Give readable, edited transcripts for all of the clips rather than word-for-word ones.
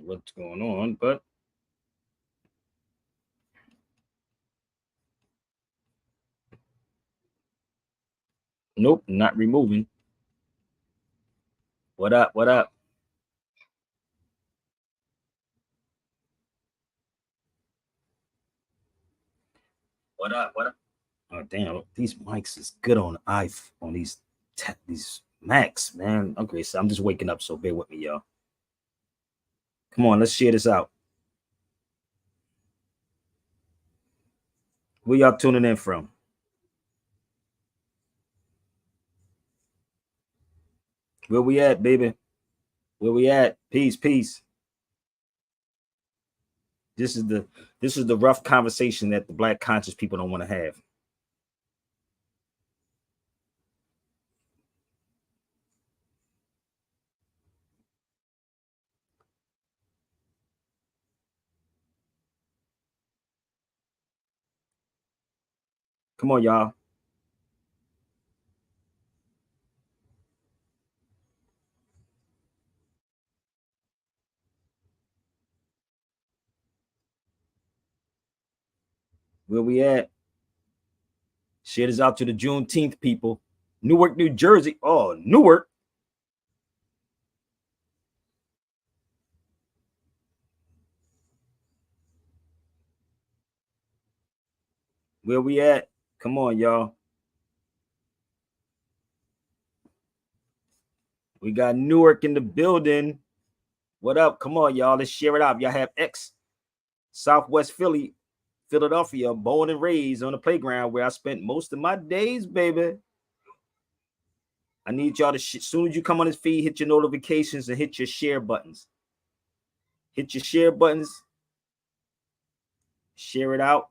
what's going on, but nope, not removing. What up? What up? What up? What up? Oh damn, these mics is good on on these Macs, man. Okay, so I'm just waking up, so bear with me, y'all. Come on, let's share this out. Where y'all tuning in from? Where we at, baby? Where we at? Peace, peace. This is the rough conversation that the black conscious people don't want to have. Come on, y'all. Where we at? Share this out to the Juneteenth people. Newark, New Jersey. Oh, Newark. Where we at? Come on, y'all. We got Newark in the building. What up? Come on, y'all. Let's share it out. Y'all have X, Southwest Philly, Philadelphia, born and raised on the playground where I spent most of my days, baby. I need y'all to, as soon as you come on this feed, hit your notifications and hit your share buttons. Hit your share buttons, share it out,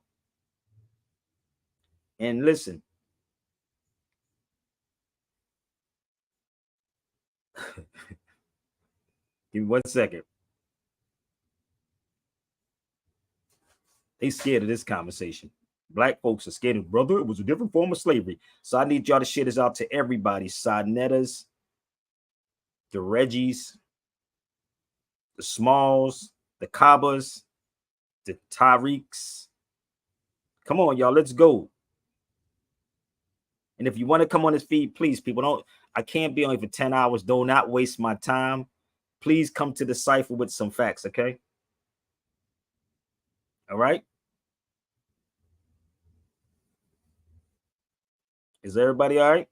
and listen. Give me 1 second. They scared of this conversation. Black folks are scared of, brother. It was a different form of slavery. So I need y'all to share this out to everybody. Sadnettas, the Reggies, the Smalls, the Cabas, the Tariqs. Come on, y'all. Let's go. And if you want to come on this feed, please, people, don't. I can't be on for 10 hours. Do not waste my time. Please come to the cipher with some facts, okay? All right. Is everybody all right?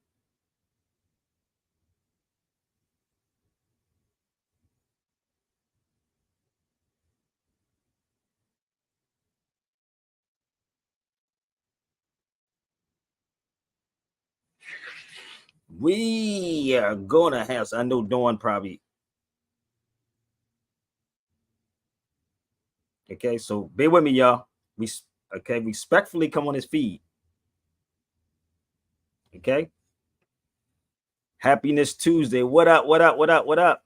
We are gonna have. I know Dawn probably. Okay, so bear with me, y'all. We okay, respectfully come on this feed. Okay. Happiness Tuesday. What up? What up? What up? What up?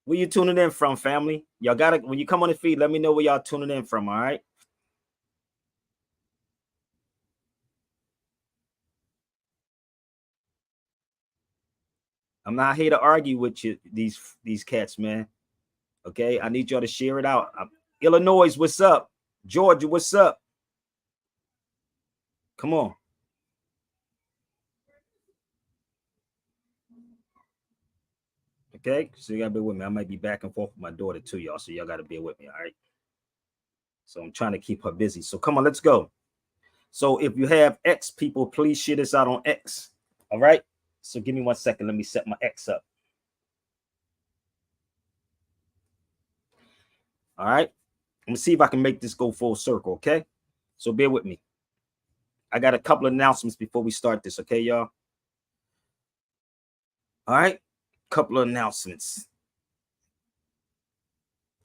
Where you tuning in from, family? Y'all gotta when you come on the feed, let me know where y'all tuning in from. All right. I'm not here to argue with you, these cats, man. Okay, I need y'all to share it out. Illinois, what's up? Georgia, what's up? Come on. Okay, so you gotta bear with me. I might be back and forth with my daughter too, y'all. So y'all gotta bear with me, all right? So I'm trying to keep her busy. So come on, let's go. So if you have X people, please share this out on X. All right. So give me 1 second. Let me set my X up. All right. Let me see if I can make this go full circle. Okay. So bear with me. I got a couple of announcements before we start this. Okay, y'all. All right. Couple of announcements.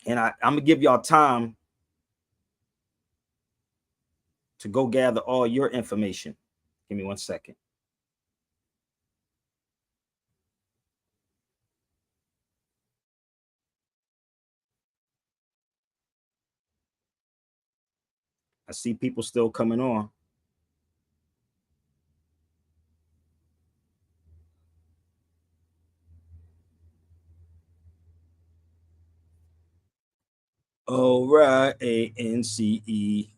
And I'm gonna give y'all time to go gather all your information. Give me 1 second. I see people still coming on. All right, ANCE.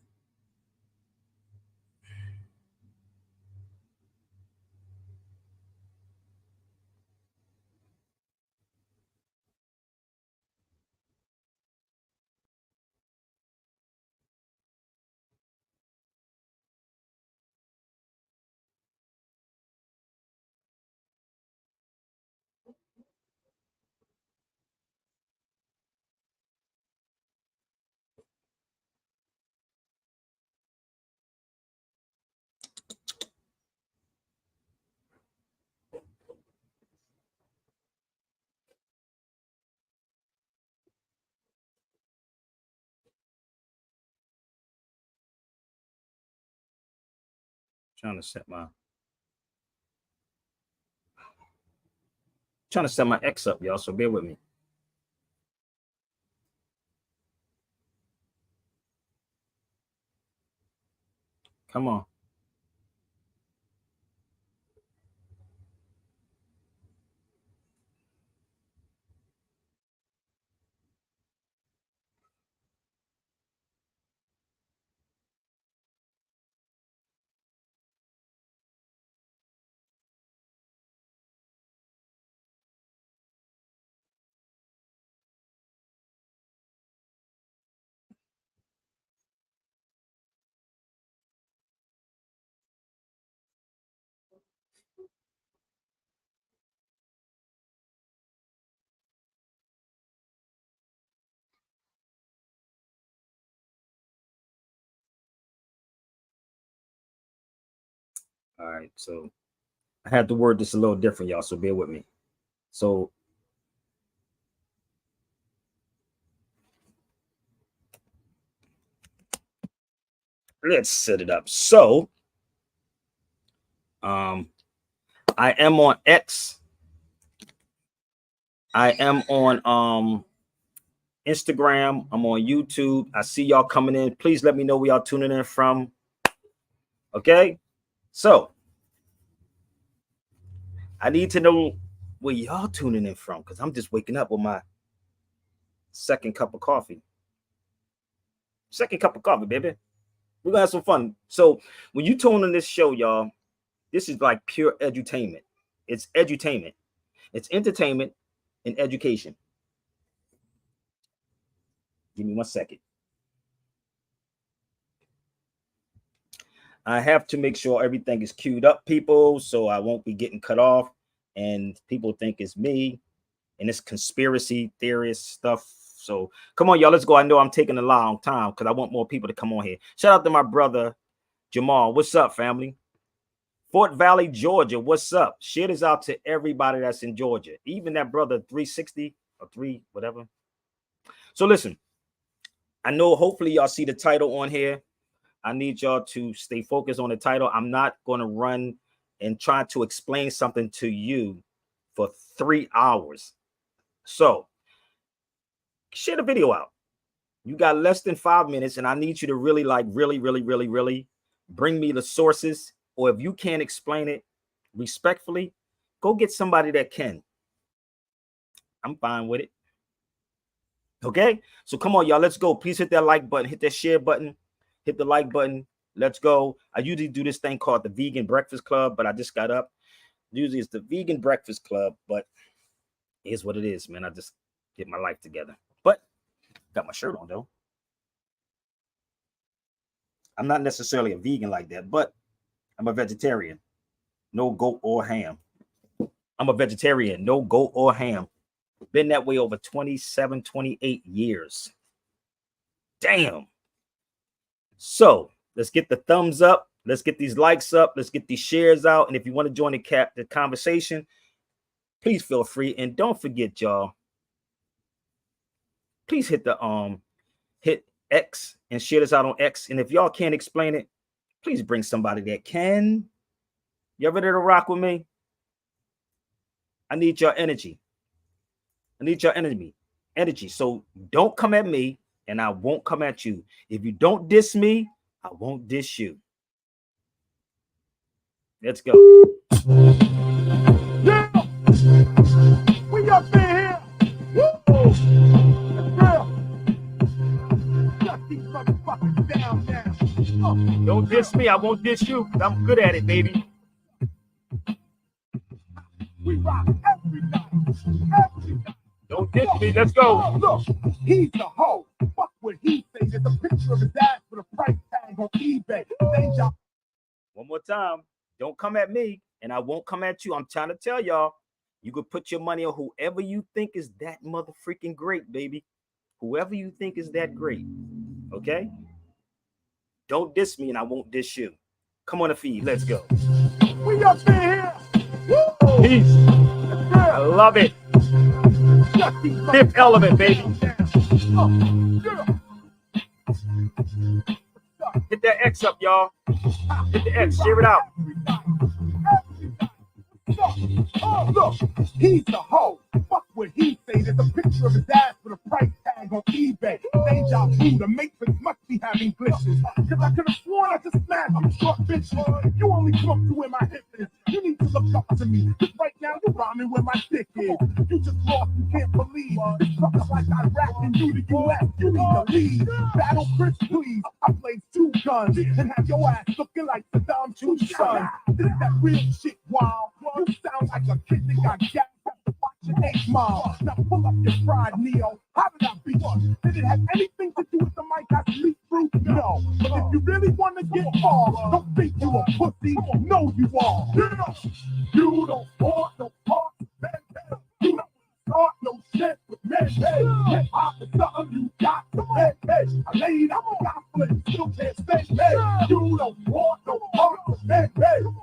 Trying to set my X up, y'all. So bear with me. Come on. All right, so I had to word this a little different, y'all. So bear with me. So let's set it up. So I am on X. I am on Instagram. I'm on YouTube. I see y'all coming in. Please let me know where y'all tuning in from. Okay, so I need to know where y'all tuning in from because I'm just waking up with my second cup of coffee. Second cup of coffee, baby. We're gonna have some fun. So when you tune in this show, y'all, this is like pure edutainment. It's edutainment. It's entertainment and education. Give me 1 second. I have to make sure everything is queued up, people, so I won't be getting cut off and people think it's me and it's conspiracy theorist stuff. So come on, y'all, let's go. I know I'm taking a long time because I want more people to come on here. Shout out to my brother Jamal. What's up, family? Fort Valley, Georgia. What's up? Share this out to everybody that's in Georgia, even that brother 360 or 3 whatever. So listen, I know hopefully y'all see the title on here. I need y'all to stay focused on the title. I'm not going to run and try to explain something to you for 3 hours. So share the video out. You got less than 5 minutes, and I need you to really really bring me the sources. Or if you can't explain it respectfully, go get somebody that can. I'm fine with it. Okay, so come on, y'all. Let's go. Please hit that like button, hit that share button, hit the like button. Let's go. I usually do this thing called the Vegan Breakfast Club, but I just got up. Usually it's the Vegan Breakfast Club, but here's what it is, man. I just get my life together. But got my shirt on though. I'm not necessarily a vegan like that, but I'm a vegetarian. No goat or ham. I'm a vegetarian. No goat or ham. Been that way over 27, 28 years. Damn. So let's get the thumbs up. Let's get these likes up. Let's get these shares out. And if you want to join the conversation, please feel free. And don't forget, y'all, please hit the hit X and share this out on X. And if y'all can't explain it, please bring somebody that can. You ready to rock with me? I need your energy. I need your energy. So don't come at me and I won't come at you. If you don't diss me, I won't diss you. Let's go. Yeah, we up in here. Woo! That's real. Don't diss me, I won't diss you. I'm good at it, baby. We rock every night. Every night. Don't diss me, let's go. Look, he's the hoe. Fuck what he say. There's a picture of his ass with a price tag on eBay. Deja. One more time. Don't come at me, and I won't come at you. I'm trying to tell y'all, you could put your money on whoever you think is that mother freaking great, baby. Whoever you think is that great. Okay? Don't diss me, and I won't diss you. Come on the feed. Let's go. We up in here. Woo! Peace. I love it. Fifth element, baby. Hit that X up, y'all. Hit the X. Share it out. Look, he's the hoe. Fuck what he say. There's a picture of his ass with a price tag on eBay. Deja vu, the matrix must be having glitches. Cause I could have sworn I just smashed you short bitch. You only come to where my hip is. You need to look up to me. Cause right now you're rhyming where my dick is. You just lost, you can't believe. This sucker's like Iraq and you the US. You need to leave. Battle Chris, please. I play 2 guns and have your ass looking like Saddam Hussein. This is that real shit, wow. You sound like a kid that got jacked up to watch your 8 Mile. Now pull up your pride, Neo. How did I beat you? Did it have anything to do with the mic I sleep through? No. But if you really want to get far, don't think you a pussy. No, you are. You don't want no part, man. You don't start no shit with men. Hip hop is something you got to make. I laid out the gospel and still can't stay. You don't want no part with men.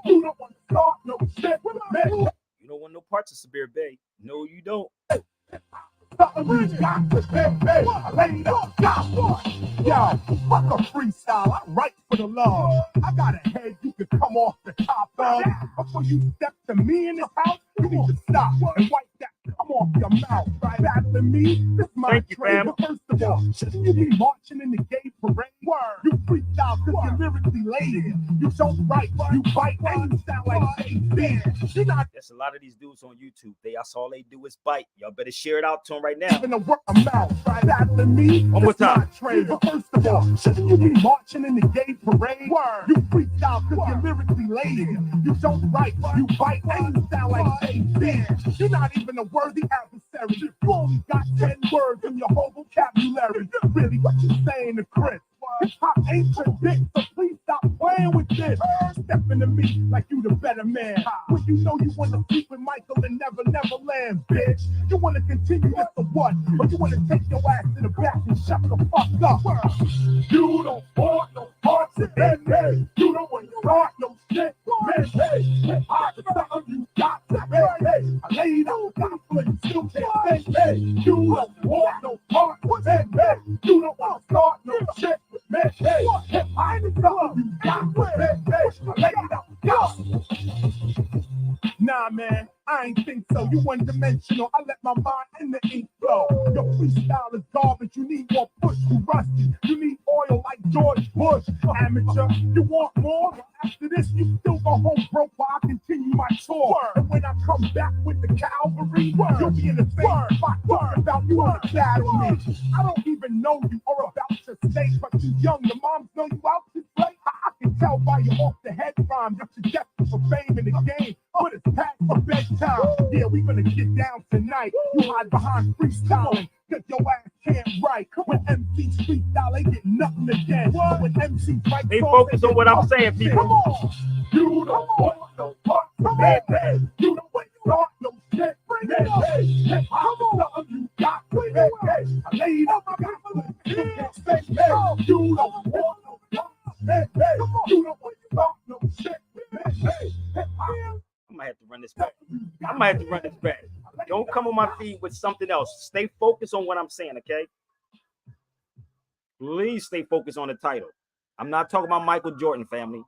You don't want to start no shit with men. You don't want no parts of Sabir Bay. No, you don't. Something we got to say, I laid out the gospel. Yo, fuck a freestyle. I write for the love. I got a head you can come off the top of. Before you step to me in this house, you need to stop and wipe that come off your mouth. Right? Battling me, this my Thank you, trade. fam. But first of all, shouldn't you be marching in the gay parade? Word. You freestyle because you're lyrically lazy. You don't write, you bite, and you sound like Shakespeare. You're not There's a lot of these dudes on YouTube. That's all they do is bite. Y'all better share it out to them right now. even a word of mouth. Right? Battling me, One more this my time. trade. But first of all, shouldn't you be marching in the gay parade? Word. You freestyle because you're lyrically lazy. You don't write, you bite, and you sound like Shakespeare. You're not even a worthy adversary. You only got 10 words in your whole vocabulary. Really, what you saying to Chris? Hip-hop ain't your dick, so please stop playing with this. Step into me like you the better man. When you know you want to sleep with Michael and never land, bitch. You want to continue this or what? Or you want to take your ass to the back and shut the fuck up? You don't want no parts of that, man. You don't want to start no shit, man. Hey, hip-hop is something you got to make. Hey, I laid out the gospel and you still can't say, hey. You don't want no parts of that, man. You don't want to start no shit. Man, hey, hip-hop is something you got to make. Hey, I laid out the gospel. Nah, man, I ain't think so. You one-dimensional. I let my mind in the ink flow. Your freestyle is garbage. You need more push. You rusty. You need oil like George Bush. Amateur, you want more? After this, you still go home broke while I continue my tour. And when I come back with the cavalry, you'll be in the same spot talking about you on the battle me. I don't even know you or about your state, but you young. The moms know you out to play. I can tell by your off the head rhyme that you're desperate for fame in the game. But it's packed for bedtime. Yeah, we gonna get down tonight. You hide behind freestyling, cause your ass can't write. When MCs freestyle, they get nothing again. But when MCs write, They focus on what I'm saying, people. Come on. You don't want no parts of that. You don't want no shit. Bring it up. Hip hop is something you got to make. I laid up my gospel. You can't say that. You don't want no parts of that. You don't want no shit. Hip hop. I might have to run this back. Don't come on my feed with something else. Stay focused on what I'm saying, okay? Please stay focused on the title. I'm not talking about Michael Jordan, family.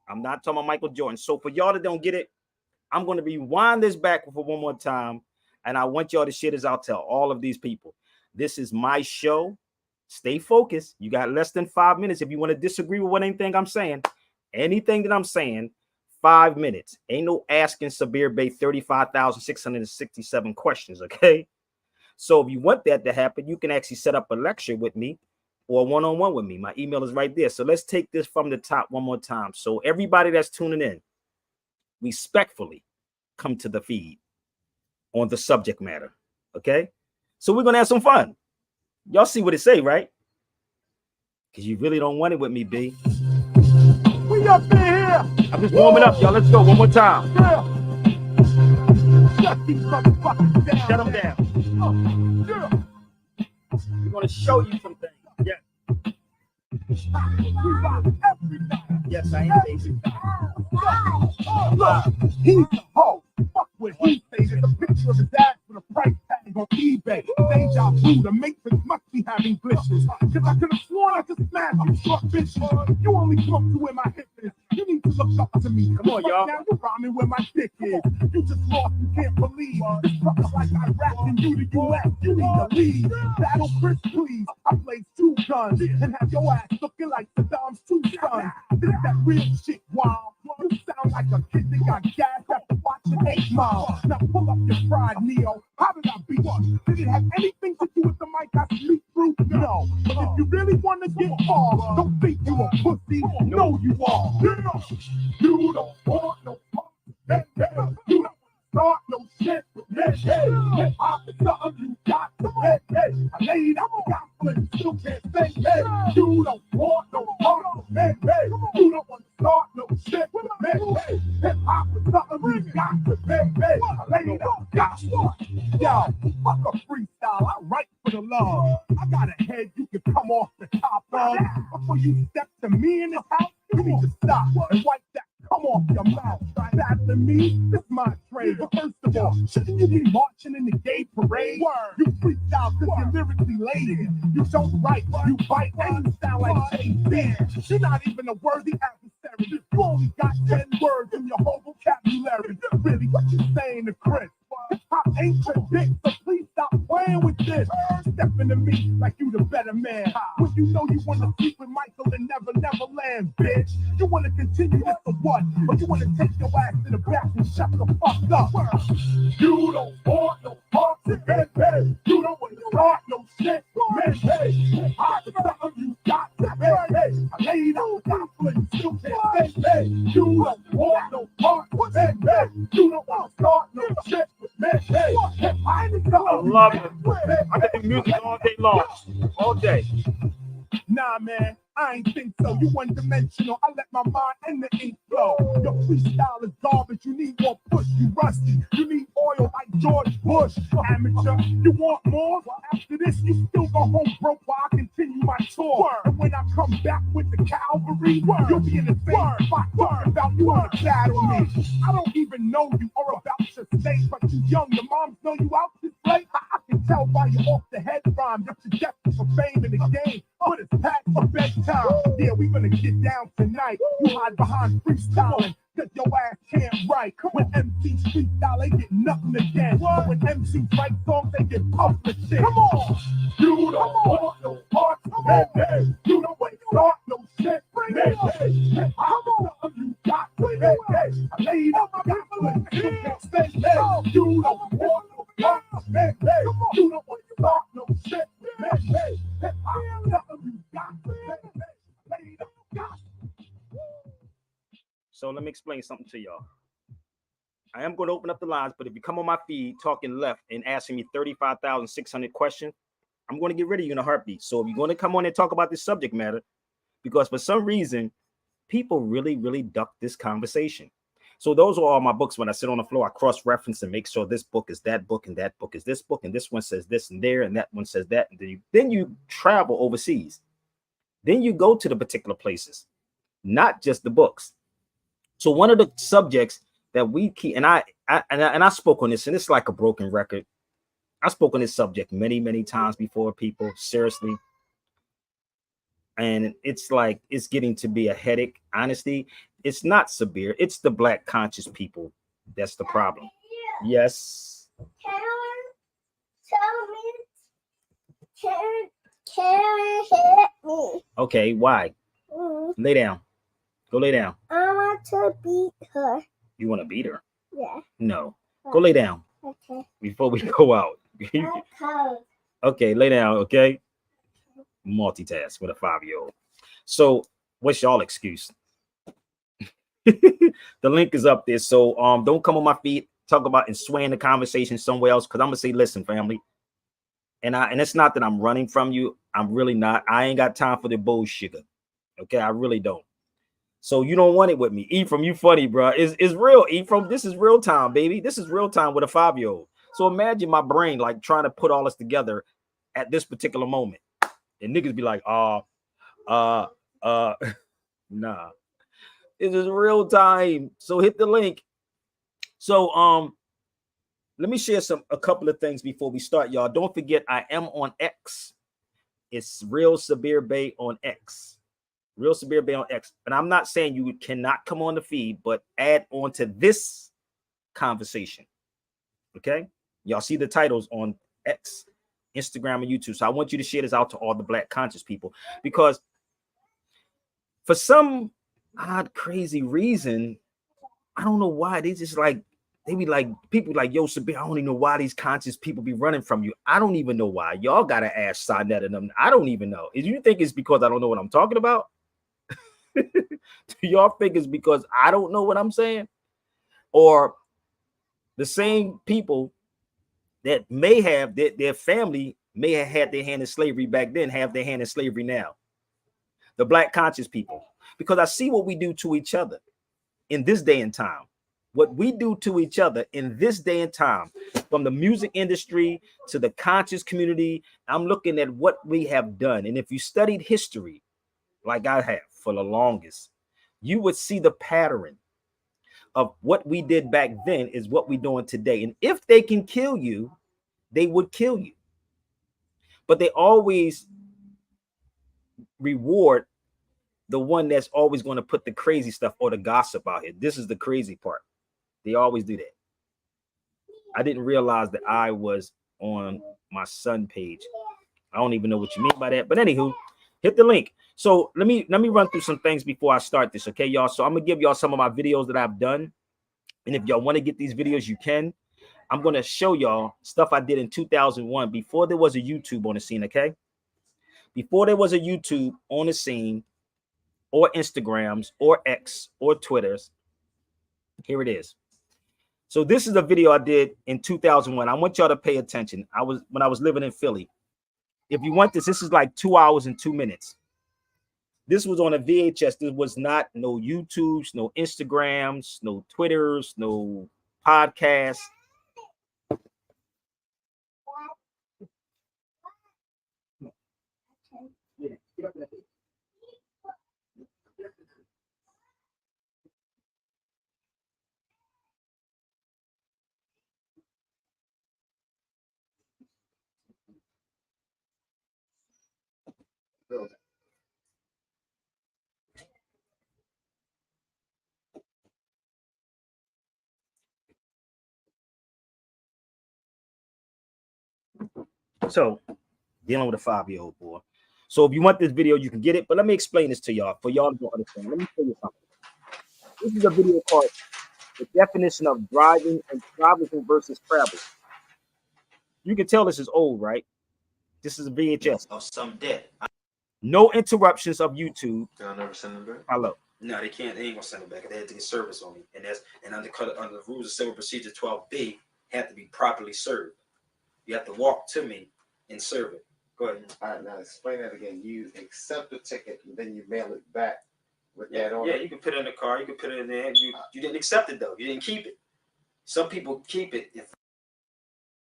I'm not talking about Michael Jordan. So for y'all that don't get it, I'm going to rewind this back for one more time, and I want y'all to share this out to all of these people. This is my show. Stay focused. You got less than 5 minutes. If you want to disagree with anything I'm saying, 5 minutes. Ain't no asking Sabir Bay 35,667 questions, okay? So if you want that to happen, you can actually set up a lecture with me or one-on-one with me. My email is right there. So let's take this from the top one more time. So everybody that's tuning in, respectfully come to the feed on the subject matter. Okay? So we're gonna have some fun. Y'all see what it say, right? Because you really don't want it with me, B. We up in here. I'm just warming up, y'all. Let's go one more time. Yeah. Shut these motherfuckers down. Shut them down. Yeah. We're gonna show you some things. Yes. We rock every night. Yes, I am basic. Look, he's the hoe. Fuck what he says. It's a picture of his ass with a price tag on eBay. Deja vu, the Matrix must be having glitches. Cause I could have sworn I just smashed you short bitches. You only come to where my hip is. You need to look up to me. Come on, y'all. Now you're rhyming where my dick is. You just lost, you can't believe. This fucker like I rap in you to US. You need to leave. Battle Chris, please. I blaze 2 guns and have your ass looking like Saddam's 2 sons. This that real shit, wow. You sound like a kid that got gas after watching 8 Mile. Now pull up your pride, Neo. How did I beat you? Did it have anything to do with the mic I speak through? No. But if you really want to get far, don't think you a pussy. No, you are. You don't want no punk. You don't start no shit with this. Hip hop is something you got to make. I laid out conflict, still can't say hey. You don't want no punk. You don't want to start no shit with me. Hip hop is something you got to make. I laid out conflict. Yo, fuck a freestyle. I write for the love. I got a head you can come off the top of. Before you step to me in this house, you need to stop and wipe that come off your mouth. Battling me, this my trade. But first of all, shouldn't you be marching in the gay parade? You freestyle because you're lyrically lazy. You don't write, you bite, and you sound like Jay-Z. You're not even a worthy adversary. You only got 10 words in your whole vocabulary. Really, what you saying to Chris? Hip-hop ain't your dick, so please stop playing with this. Step into me like you the better man. When you know you want to sleep with Michael and never land, bitch. You want to continue this or what? Or you want to take your ass to the back and shut the fuck up? You don't want no parts, man. You don't want to start no shit, man. Hip-hop is something you got to make. I laid out conflict, still can't say, you don't want no parts, man. You don't want to start no shit. I love it. I can do music all day long. All day. Nah, man, I ain't think so. You one-dimensional. I let my mind and the ink flow. Your freestyle is garbage. You need more push. You rusty. You need oil like George Bush. Amateur, you want more? Well, after this, you still go home broke while I continue my tour. And when I come back with the cavalry, you'll be in the same spot talking about you want to battle me. I don't even know you or about your state, but you young. Your moms know you out this late. I can tell by your off the head rhyme that you're destined for fame in the game. But it's packed for bedtime. Yeah, we gonna get down tonight. You hide behind freestyling, cause your ass can't write. When MCs freestyle, they get nothing again. But when MCs write songs, they get published shit. Come on! You don't want no parts, man. You don't want to start no shit, man. I'm something you got to make. I laid out my conflict, you can't say that. You don't want no parts, man. You don't want to start no shit, man. I'm something you got to make. So let me explain something to y'all. I am going to open up the lines, but if you come on my feed talking left and asking me 35,600 questions, I'm going to get rid of you in a heartbeat. So if you're going to come on and talk about this subject matter, because for some reason, people really duck this conversation. So those are all my books. When I sit on the floor, I cross-reference and make sure this book is that book and that book is this book, and this one says this and there, and that one says that. And then you travel overseas. Then you go to the particular places, not just the books. So one of the subjects that we keep, and I spoke on this, and it's like a broken record. I spoke on this subject many times before, people, seriously. And it's like, it's getting to be a headache. Honestly, it's not severe. It's the Black conscious people. That's the problem. Yes. Karen hit me. Okay, why? Lay down. Go lay down. I want to beat her. You want to beat her? Yeah. No. Go lay down. Okay. Before we go out. Okay, lay down, okay? multitask with a 5-year-old. So what's y'all excuse? The link is up there. So don't come on my feed, talk about and swaying the conversation somewhere else, because I'm gonna say, listen, family. And it's not that I'm running from you. I'm really not. I ain't got time for the bullshit. Okay, I really don't. So you don't want it with me. Ephraim, you funny, bro. It's real, Ephraim. This is real time, baby. This is real time with a 5-year-old. So imagine my brain like trying to put all this together at this particular moment. And niggas be like, nah. It is real time. So hit the link. So let me share a couple of things before we start, y'all. Don't forget, I am on X. It's Real Sabir Bey on X. Real Sabir Bey on X. And I'm not saying you cannot come on the feed, but add on to this conversation. Okay? Y'all see the titles on X, Instagram, and YouTube. So I want you to share this out to all the Black conscious people, because for some odd, crazy reason, I don't know why, they just like, they be like, people like, yo, Sabir, I don't even know why these conscious people be running from you. I don't even know why. Y'all gotta ask Sonnet and them. I don't even know. Do you think it's because I don't know what I'm talking about? Do y'all think it's because I don't know what I'm saying? Or the same people that may have their family may have had their hand in slavery back then, have their hand in slavery now? The Black conscious people. Because I see what we do to each other in this day and time. What we do to each other in this day and time, from the music industry to the conscious community, I'm looking at what we have done. And if you studied history, like I have for the longest, you would see the pattern of what we did back then is what we're doing today. And if they can kill you, they would kill you. But they always reward the one that's always going to put the crazy stuff or the gossip out here. This is the crazy part. They always do that. I didn't realize that I was on my son page. I don't even know what you mean by that. But anywho, hit the link. So let me run through some things before I start this. Okay, y'all. So I'm gonna give y'all some of my videos that I've done. And if y'all want to get these videos, you can. I'm gonna show y'all stuff I did in 2001 before there was a YouTube on the scene. Okay. Before there was a YouTube on the scene, or Instagrams, or X, or Twitters. Here it is. So this is a video I did in 2001. I want y'all to pay attention. When I was living in Philly. If you want this is like 2 hours and 2 minutes. This was on a VHS. There was not no YouTubes, no Instagrams, no Twitters, no podcasts. So dealing with a 5-year-old boy. So if you want this video, you can get it. But let me explain this to y'all for y'all to understand. Let me show you something. This is a video called The Definition of Driving and Traveling versus Travel. You can tell this is old, right? This is a VHS of some debt. No interruptions of YouTube. I'll never send them back. Hello. No, they can't. They ain't gonna send it back. They had to get service on me, and under the rules of civil procedure 12B, had to be properly served. You have to walk to me and serve it. Go ahead. All right, now explain that again. You accept the ticket and then you mail it back with Yeah, that on. yeah. You can put it in the car. You can put it in there. You didn't accept it though. You didn't keep it. Some people keep it.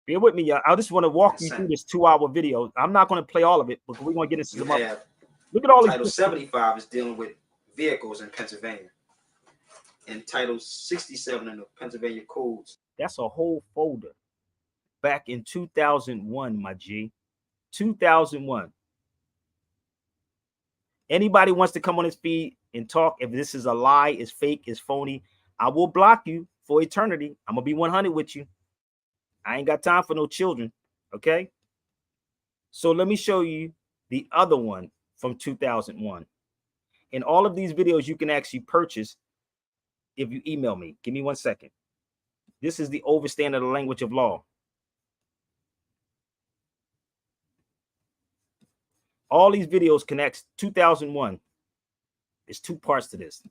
Bear with me, y'all. I just want to walk you through this 2-hour video. I'm not going to play all of it, but we're going to get into some other. Look at all Title these. 75 is dealing with vehicles in Pennsylvania, and Title 67 in the Pennsylvania codes. That's a whole folder back in 2001, my G. 2001. Anybody wants to come on his feed and talk, if this is a lie, is fake, is phony, I will block you for eternity. I'm going to be 100 with you. I ain't got time for no children. Okay. So let me show you the other one from 2001. And all of these videos you can actually purchase if you email me. Give me 1 second. This is the overstand of the language of law. All these videos connects 2001. There's 2 parts to this.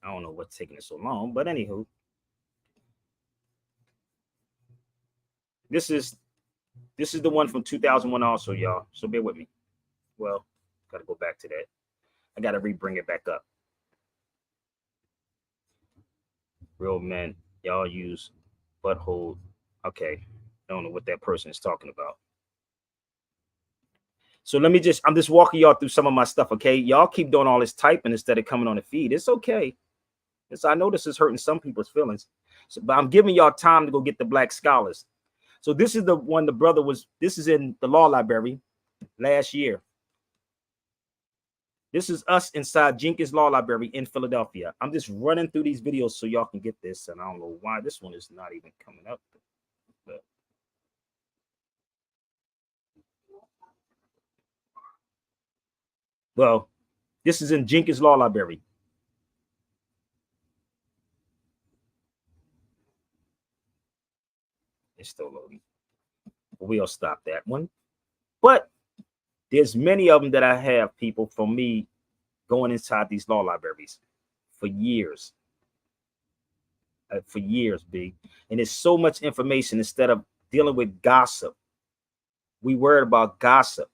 I don't know what's taking it so long, but anywho, this is the one from 2001 also, y'all. So bear with me. Well, gotta go back to that. I gotta bring it back up. Real men, y'all use butthole. Okay, I don't know what that person is talking about. So I'm just walking y'all through some of my stuff, okay? Y'all keep doing all this typing instead of coming on the feed. It's okay. I know this is hurting some people's feelings, but I'm giving y'all time to go get the Black Scholars. So this is the one the brother was, this is in the law library last year. This is us inside Jenkins Law Library in Philadelphia. I'm just running through these videos so y'all can get this, and I don't know why this one is not even coming up. But well, this is in Jenkins Law Library. It's still loading. We'll stop that one. But there's many of them that I have, people, from me going inside these law libraries for years. For years, B. And it's so much information. Instead of dealing with gossip, we worried about gossip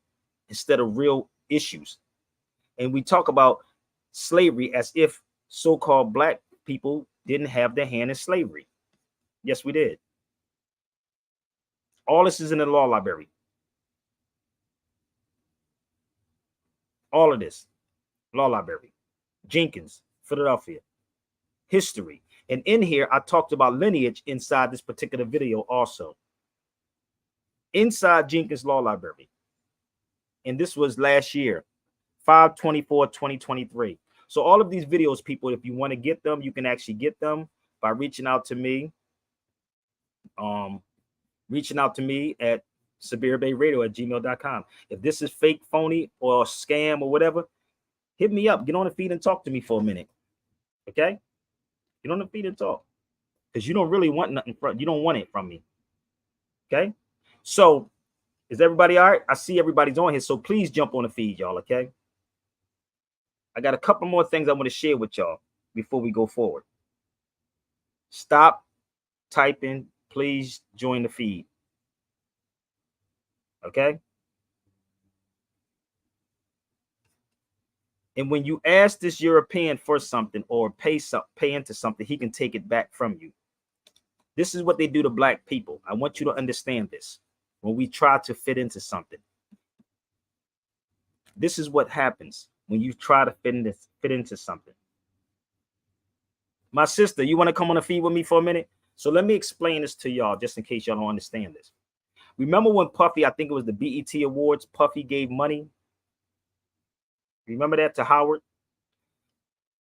instead of real issues. And we talk about slavery as if so-called Black people didn't have their hand in slavery. Yes, we did. All this is in the law library. All of this, law library, Jenkins, Philadelphia, history. And in here, I talked about lineage inside this particular video also. Inside Jenkins Law Library. And this was last year, 5/24/2023. So all of these videos, people, if you want to get them, you can actually get them by reaching out to me. Reaching out to me at SabirBayRadio@gmail.com. If this is fake, phony, or scam or whatever, hit me up. Get on the feed and talk to me for a minute. Okay? Get on the feed and talk. Because you don't really want nothing from, you don't want it from me. Okay? So, is everybody all right? I see everybody's on here, so please jump on the feed, y'all, okay? I got a couple more things I want to share with y'all before we go forward. Stop typing. Please join the feed. Okay? And when you ask this European for something or pay into something, he can take it back from you. This is what they do to Black people. I want you to understand this. When we try to fit into something, this is what happens when you try to fit into something. My sister, you want to come on the feed with me for a minute? So let me explain this to y'all, just in case y'all don't understand this. Remember when Puffy, I think it was the BET Awards, Puffy gave money? Remember that to Howard?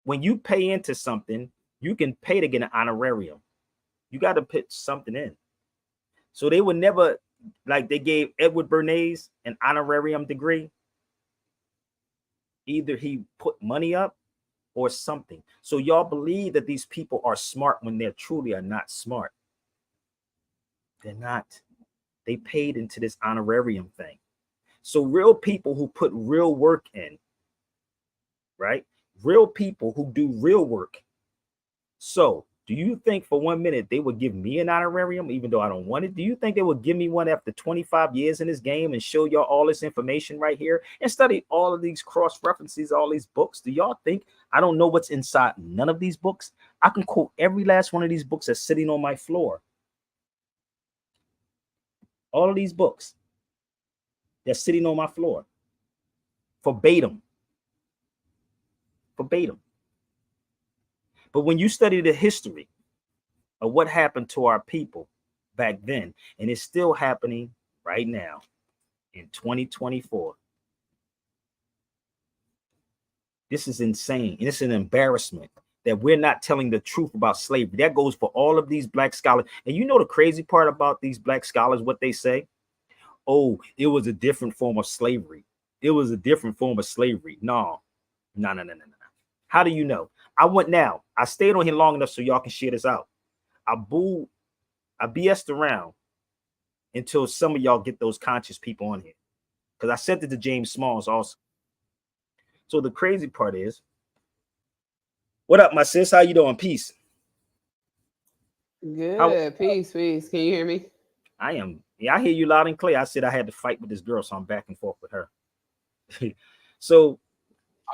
When you pay into something, you can pay to get an honorarium. You got to put something in. So they would never, like they gave Edward Bernays an honorarium degree. Either he put money up or something. So y'all believe that these people are smart when they truly are not smart. They're not. They paid into this honorarium thing. So real people who put real work in, right? Real people who do real work. So do you think for 1 minute they would give me an honorarium even though I don't want it? Do you think they would give me one after 25 years in this game and show y'all all this information right here and study all of these cross references, all these books? Do y'all think I don't know what's inside none of these books? I can quote every last one of these books that's sitting on my floor. All of these books that's sitting on my floor. Verbatim. Verbatim. But when you study the history of what happened to our people back then, and it's still happening right now in 2024, this is insane. And it's an embarrassment that we're not telling the truth about slavery. That goes for all of these Black scholars. And you know the crazy part about these Black scholars, what they say? Oh, it was a different form of slavery. It was a different form of slavery. No. How do you know? I stayed on here long enough so y'all can share this out. Abu I BS'd around until some of y'all get those conscious people on here. Because I sent it to James Smalls also. So the crazy part is, what up, my sis? How you doing? Peace. Good. Peace. Can you hear me? I am. Yeah, I hear you loud and clear. I said I had to fight with this girl, so I'm back and forth with her. So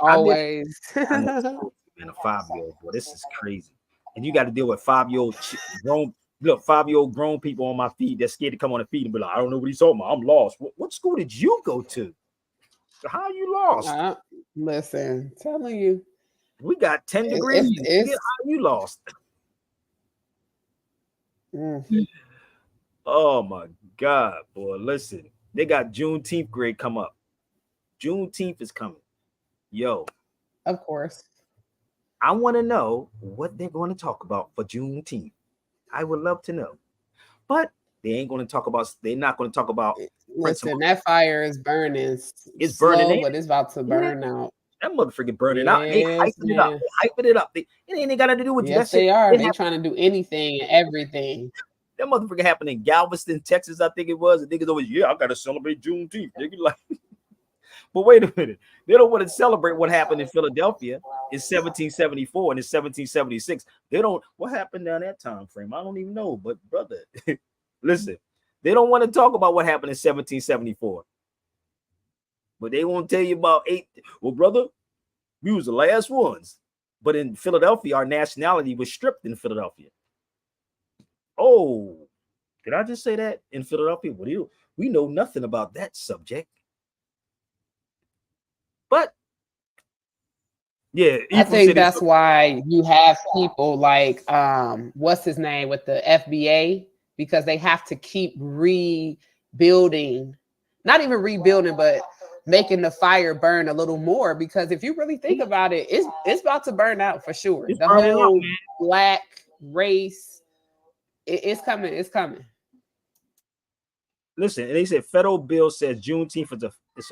always. And a 5-year-old, boy, this is crazy. And you got to deal with 5-year-old grown, 5-year-old grown people on my feed that's scared to come on the feed and be like, I don't know what he's talking about. I'm lost. What school did you go to? How are you lost? Listen, telling you. We got 10 degrees. How are you lost? Oh my God, boy. Listen, they got Juneteenth grade come up. Juneteenth is coming. Yo. Of course. I want to know what they're going to talk about for Juneteenth. I would love to know. But they ain't going to talk about, they're not going to talk about. Listen, that fire is burning. It's slow, burning, but it's about to burn out. That motherfucker burning out. They hyping it up. They hyping it up. It ain't got nothing to do with you. Yes, they are. They trying to do anything and everything. That motherfucker happened in Galveston, Texas, I think it was. And niggas always, I got to celebrate Juneteenth. Nigga, like, but wait a minute. They don't want to celebrate what happened in Philadelphia in 1774 and in 1776. They don't. What happened down that time frame? I don't even know. But brother, listen, they don't want to talk about what happened in 1774. But they won't tell you about 8. Well, brother, we was the last ones. But in Philadelphia, our nationality was stripped in Philadelphia. Oh, did I just say that? In Philadelphia? Well, we know nothing about that subject. But yeah, I think that's why you have people like what's his name with the FBA, because they have to keep rebuilding, not even rebuilding, but making the fire burn a little more. Because if you really think about it, it's about to burn out for sure. The whole black race, it's coming. It's coming. Listen, and they said federal bill says Juneteenth is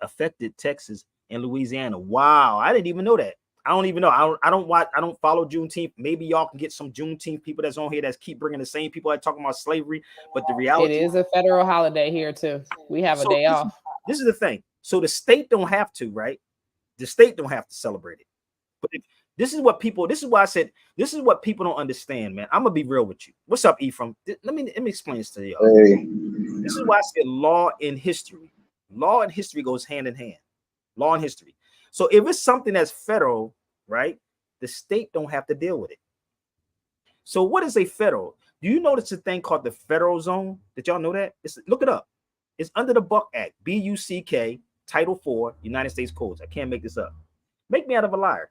affected Texas and Louisiana. Wow, I didn't even know that. I don't even know. I don't follow Juneteenth. Maybe y'all can get some Juneteenth people that's on here that keep bringing the same people that talking about slavery. But the reality, it is a federal holiday here too. We have a day off. This is the thing. So the state don't have to, right? The state don't have to celebrate it. But this is why I said this is what people don't understand, man. I'm gonna be real with you. What's up, Ephraim? Let me explain this to y'all. Hey. This is why I said law and history. Law and history goes hand in hand. Law and history. So if it's something that's federal, right, the state don't have to deal with it. So what is a federal? Do you notice a thing called the federal zone? Did y'all know that? Look it up. It's under the Buck Act, BUCK, Title 4, United States Codes. I can't make this up. Make me out of a liar.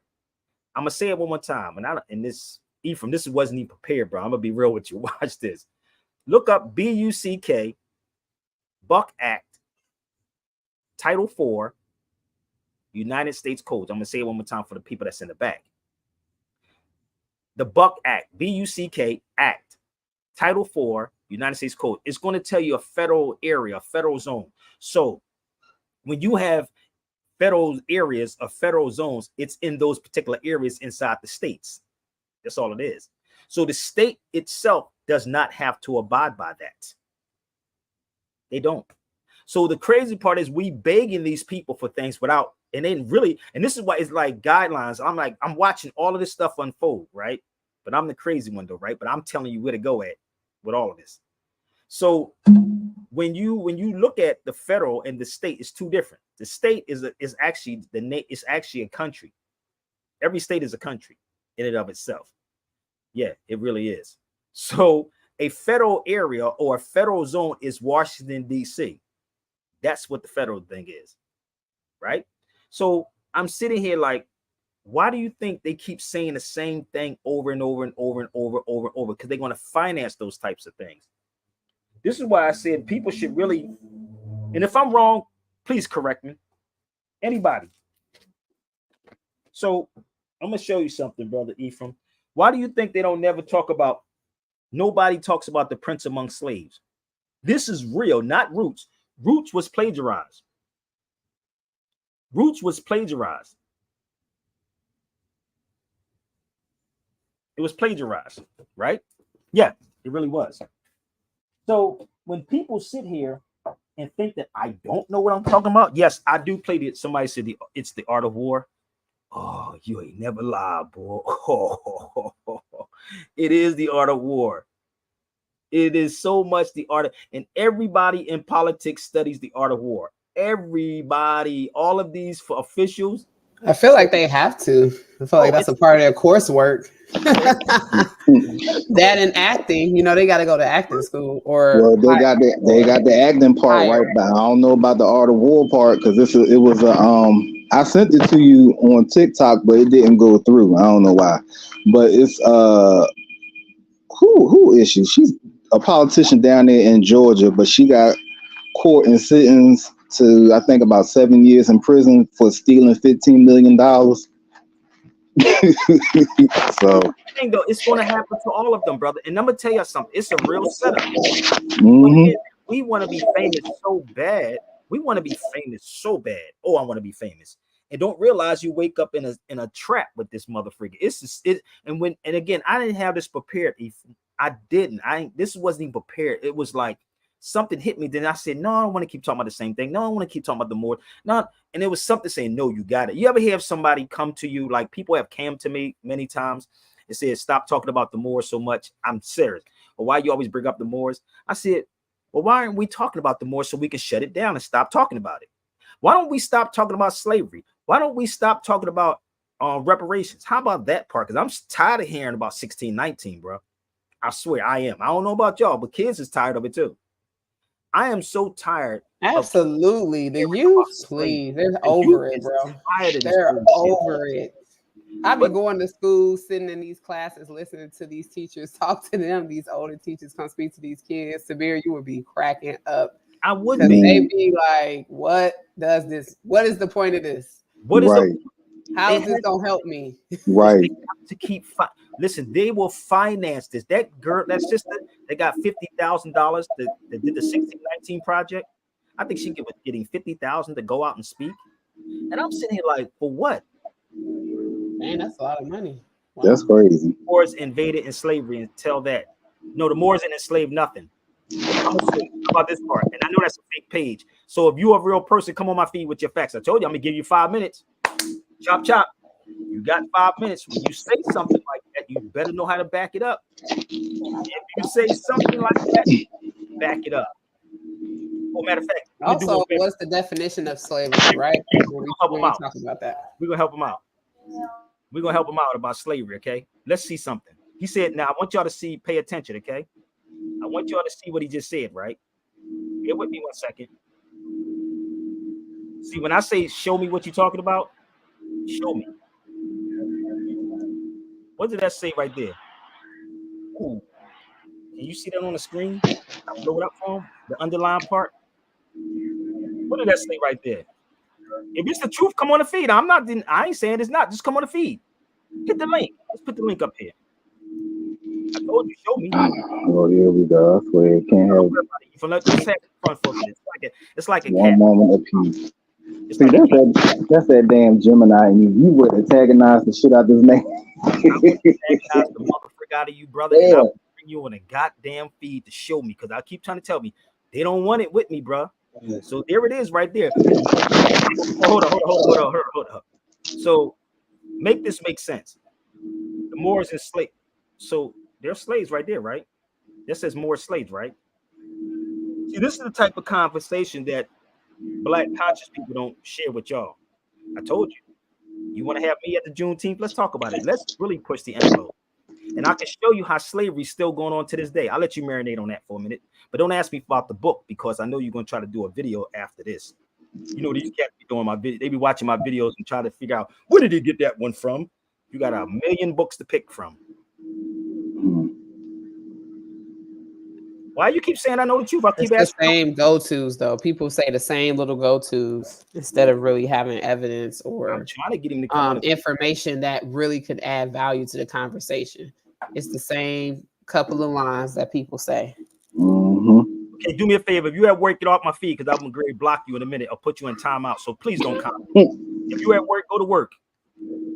I'm gonna say it one more time. And this, Ephraim, this wasn't even prepared, bro. I'm gonna be real with you. Watch this. Look up BUCK, Buck Act, Title 4, United States Codes. I'm going to say it one more time for the people that's in the back. The Buck Act, BUCK Act, Title 4, United States Code. It's going to tell you a federal area, a federal zone. So when you have federal areas or federal zones, it's in those particular areas inside the states. That's all it is. So the state itself does not have to abide by that. They don't. So the crazy part is we begging these people for things without, and then really, and this is why it's like guidelines. I'm watching all of this stuff unfold, right? But I'm the crazy one though, right? But I'm telling you where to go at with all of this. So when you look at the federal and the state, it's two different. The state is actually a country. Every state is a country in and of itself. Yeah, it really is. So a federal area or a federal zone is Washington, D.C. That's what the federal thing is, right? So I'm sitting here like, why do you think they keep saying the same thing over and over and over and over? Because they're going to finance those types of things. This is why I said people should really, and if I'm wrong, please correct me. Anybody. So I'm going to show you something, brother Ephraim. Why do you think they don't never talk about, nobody talks about the Prince Among Slaves? This is real, not Roots. Roots was plagiarized. Roots was plagiarized. It was plagiarized, right? Yeah, it really was. So when people sit here and think that I don't know what I'm talking about, yes, I do play it. Somebody said it's the Art of War. Oh, you ain't never lied, boy. It is the Art of War. It is so much the art of, and everybody in politics studies the art of war. Everybody, all of these officials. I feel like they have to. I feel like that's a part of their coursework. That and acting, you know, they got to go to acting school. Or well, they got the acting part right, but I don't know about the art of war part because it was a I sent it to you on TikTok, but it didn't go through. I don't know why, but it's who is she? She's a politician down there in Georgia, but she got court and sentenced to I think about 7 years in prison for stealing $15 million. So it's going to happen to all of them, brother. And I'm gonna tell you something. It's a real setup. Mm-hmm. We want to be famous so bad. We want to be famous so bad. Oh, I want to be famous, and don't realize you wake up in a trap with this motherfucker. It's just, and again, I didn't have this prepared. I didn't. This wasn't even prepared. It was like something hit me. Then I said, no, I don't want to keep talking about the same thing. No, I want to keep talking about the more. No, and it was something saying, no, you got it. You ever have somebody come to you, like people have come to me many times and said, stop talking about the Moors so much. I'm serious. Or why you always bring up the Moors? I said, well, why aren't we talking about the Moors so we can shut it down and stop talking about it? Why don't we stop talking about slavery? Why don't we stop talking about reparations? How about that part? Because I'm tired of hearing about 1619, bro. I swear I am. I don't know about y'all, but kids is tired of it too. I am so tired. Absolutely. The youth, please. They're over it, bro. They're over it. I've been going to school, sitting in these classes, listening to these teachers talk to them. These older teachers come speak to these kids. Samir, you would be cracking up. I would be. They'd be like, what does this? What is the point of this? What is right. How is this gonna help me? Right. They have to keep listen, they will finance this. That girl, that's just they got $50,000 that did the 1619 project. I think she was getting $50,000 to go out and speak. And I'm sitting here like, for what? Man, that's a lot of money. Wow. That's crazy. Moors invaded in slavery and tell that. No, the Moors didn't enslave nothing. I'm gonna say about this part, and I know that's a fake page. So if you're a real person, come on my feed with your facts. I told you I'm gonna give you 5 minutes. Chop chop. You got 5 minutes. When you say something like that, you better know how to back it up. If you say something like that, back it up. Well, matter of fact, also, what's the definition of slavery, right? We're gonna talk about that. We're gonna help him out. We're gonna help him out about slavery, okay? Let's see something. He said, now I want y'all to pay attention, okay? I want y'all to see what he just said, right? Bear with me 1 second. See, when I say show me what you're talking about, show me. What did that say right there? Ooh. Can you see that on the screen? I'll blow it up for him. The underlined part. What did that say right there? If it's the truth, come on the feed. I ain't saying it's not. Just come on the feed. Hit the link. Let's put the link up here. I told you, show me. Oh, here we go. I swear it can't help. It's like a one cat. Moment apiece. See, that's that damn Gemini, and you would antagonize the shit out of this man. I would antagonize the motherfucker out of you, brother. Yeah. And I will bring you on a goddamn feed to show me, because I keep trying to tell me they don't want it with me, bro. Yeah. So there it is, right there. Hold on. So make this make sense. The Moors and slaves. So they're slaves right there, right? That says Moor slaves, right? See, this is the type of conversation that Black conscious people don't share with y'all. I told you. You want to have me at the Juneteenth? Let's talk about it. Let's really push the envelope. And I can show you how slavery is still going on to this day. I'll let you marinate on that for a minute. But don't ask me about the book, because I know you're going to try to do a video after this. You know, these cats be doing my video. They be watching my videos and try to figure out, where did he get that one from? You got 1 million books to pick from. Why you keep saying I know the truth? I keep asking. The same go-tos, though. People say the same little go-tos instead of really having evidence or I'm trying to get him to information that really could add value to the conversation. It's the same couple of lines that people say. Mm-hmm. Okay, do me a favor. If you at work, get off my feed, because I'm going to block you in a minute or put you in timeout. So please don't comment. If you at work, go to work.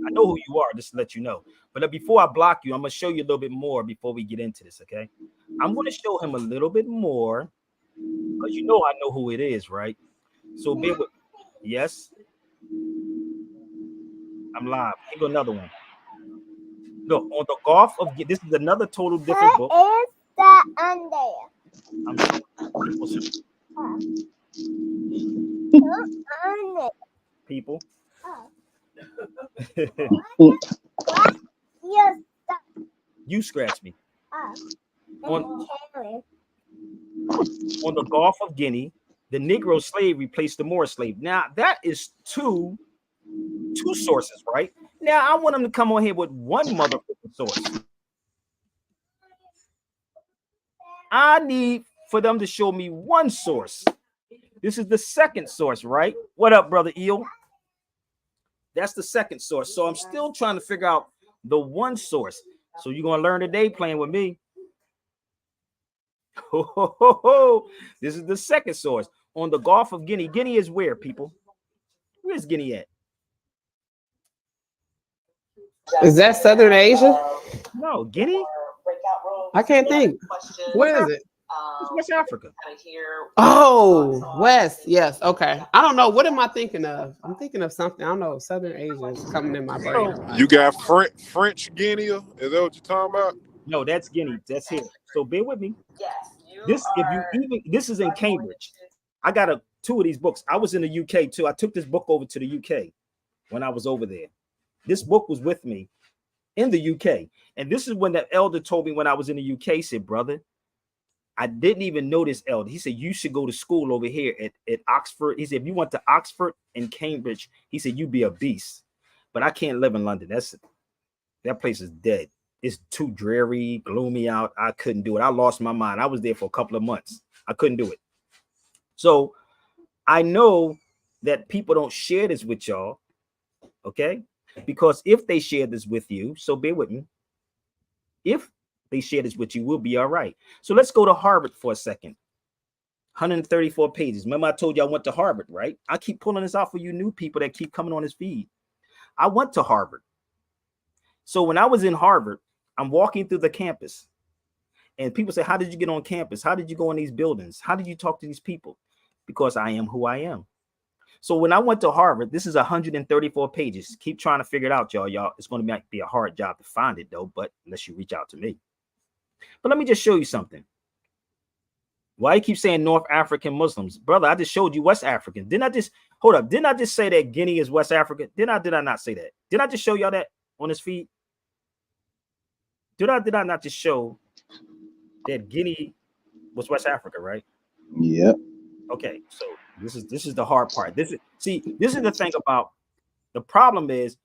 I know who you are, just to let you know. But before I block you, I'm gonna show you a little bit more before we get into this, okay? I'm gonna show him a little bit more because you know I know who it is, right? So bear with yes. I'm live. Here go another one. Look, on the golf of this is another total different book. What is that on there? I'm showing people some On it. people. Oh. Yes. You scratch me. Oh. On the Gulf of Guinea, the Negro slave replaced the Moor slave. Now that is two sources, right? Now I want them to come on here with one motherfucking source. I need for them to show me one source. This is the second source, right? What up, brother Eel? That's the second source. So I'm still trying to figure out the one source. So you're gonna learn today playing with me. This is the second source on the Gulf of Guinea. Guinea is where, people? Where's Guinea at? Is that Southern Asia? No, Guinea. I can't think. Where is it? It's West Africa. Oh, West. Yes. Okay. I don't know. What am I thinking of? I'm thinking of something. I don't know. Southern Asia is coming in my brain. You got French Guinea? Is that what you're talking about? No, that's Guinea. That's here. So bear with me. This, if you even, this is in Cambridge. I got two of these books. I was in the UK too. I took this book over to the UK when I was over there. This book was with me in the UK. And this is when that elder told me when I was in the UK, he said, brother, I didn't even know this elder. He said, you should go to school over here at Oxford. He said, if you went to Oxford and Cambridge, he said, you'd be a beast. But I can't live in London. That place is dead. It's too dreary, gloomy out. I couldn't do it. I lost my mind. I was there for a couple of months. I couldn't do it. So I know that people don't share this with y'all, okay? Because if they share this with you, so bear with me. If they share this with you, we'll be all right. So let's go to Harvard for a second. 134 pages. Remember I told you I went to Harvard, right? I keep pulling this out for you new people that keep coming on this feed. I went to Harvard. So when I was in Harvard, I'm walking through the campus and people say, how did you get on campus? How did you go in these buildings? How did you talk to these people? Because I am who I am. So when I went to Harvard, this is 134 pages. Keep trying to figure it out, y'all. It's going to be a hard job to find it, though, but unless you reach out to me. But let me just show you something. Why you keep saying North African Muslims? Brother, I just showed you West African. Didn't I just, hold up, didn't I just say that Guinea is West Africa? Did I not say that? Did I just show y'all that on this feed? Did I not just show that Guinea was West Africa, right? Yep. Okay, so this is the hard part. This is the thing about the problem is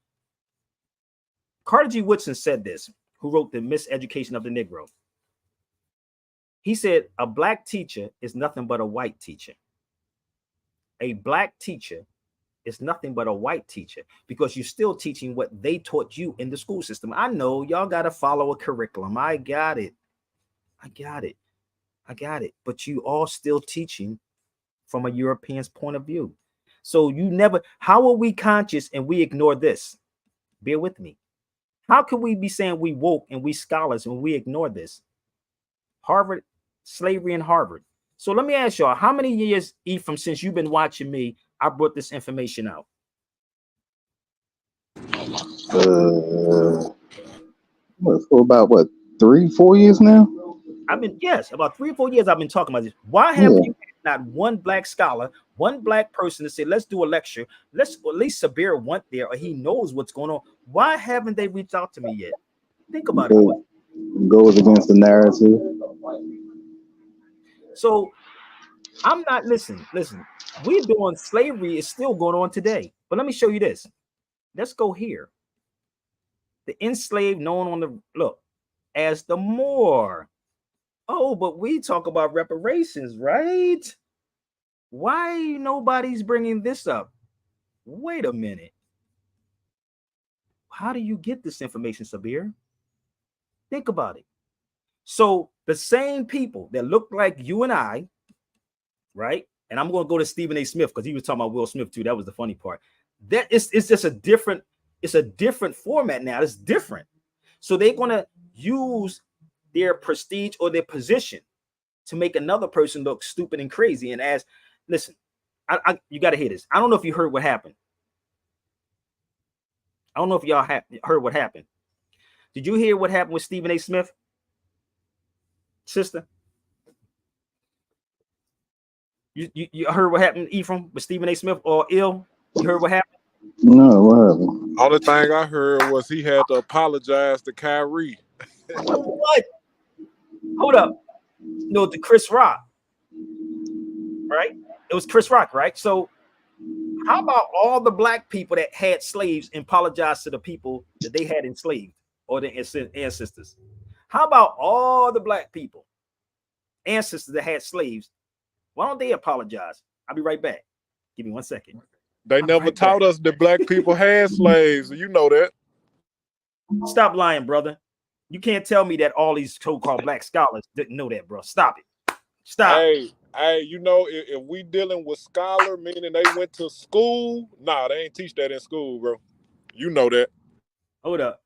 Carter G. Woodson said this, who wrote The Miseducation of the Negro. He said a black teacher is nothing but a white teacher. A black teacher is nothing but a white teacher because you're still teaching what they taught you in the school system. I know y'all got to follow a curriculum. I got it. But you all still teaching from a European's point of view. So you never, how are we conscious and we ignore this? Bear with me. How can we be saying we woke and we scholars when we ignore this? Harvard, slavery in Harvard. So let me ask y'all, how many years, Ephraim, since you've been watching me, I brought this information out? For about 3-4 years now? About 3 or 4 years I've been talking about this. Why haven't you had not one black scholar, one black person to say, let's do a lecture? At least Sabir went there or he knows what's going on. Why haven't they reached out to me yet? Think about it. Goes against the narrative. So I'm not, listen, we're doing slavery is still going on today. But let me show you this. Let's go here. The enslaved known on the, look, as the Moor. Oh, but we talk about reparations, right? Why nobody's bringing this up? Wait a minute. How do you get this information, Sabir? Think about it. So the same people that look like you and I, right? And I'm going to go to Stephen A. Smith because he was talking about Will Smith too. That was the funny part. That it's just a different It's a different format now. It's different. So they're going to use their prestige or their position to make another person look stupid and crazy. And as, listen, you got to hear this. I don't know if you heard what happened. I don't know if y'all heard what happened. Did you hear what happened with Stephen A. Smith? Sister? You heard what happened, Ephraim, with Stephen A. Smith or ill? You heard what happened? No, what happened? Only thing I heard was he had to apologize to Kyrie. What? Hold up. No, to Chris Rock. Right? It was Chris Rock, right? So how about all the black people that had slaves and apologize to the people that they had enslaved or their ancestors? How about all the black people, ancestors that had slaves? Why don't they apologize? I'll be right back. Give me 1 second. They never taught us that black people had slaves. You know that. Stop lying, brother. You can't tell me that all these so-called black scholars didn't know that, bro. Stop it. Stop. Hey, you know, if we dealing with scholar, meaning they went to school, nah, they ain't teach that in school, bro. You know that. Hold up.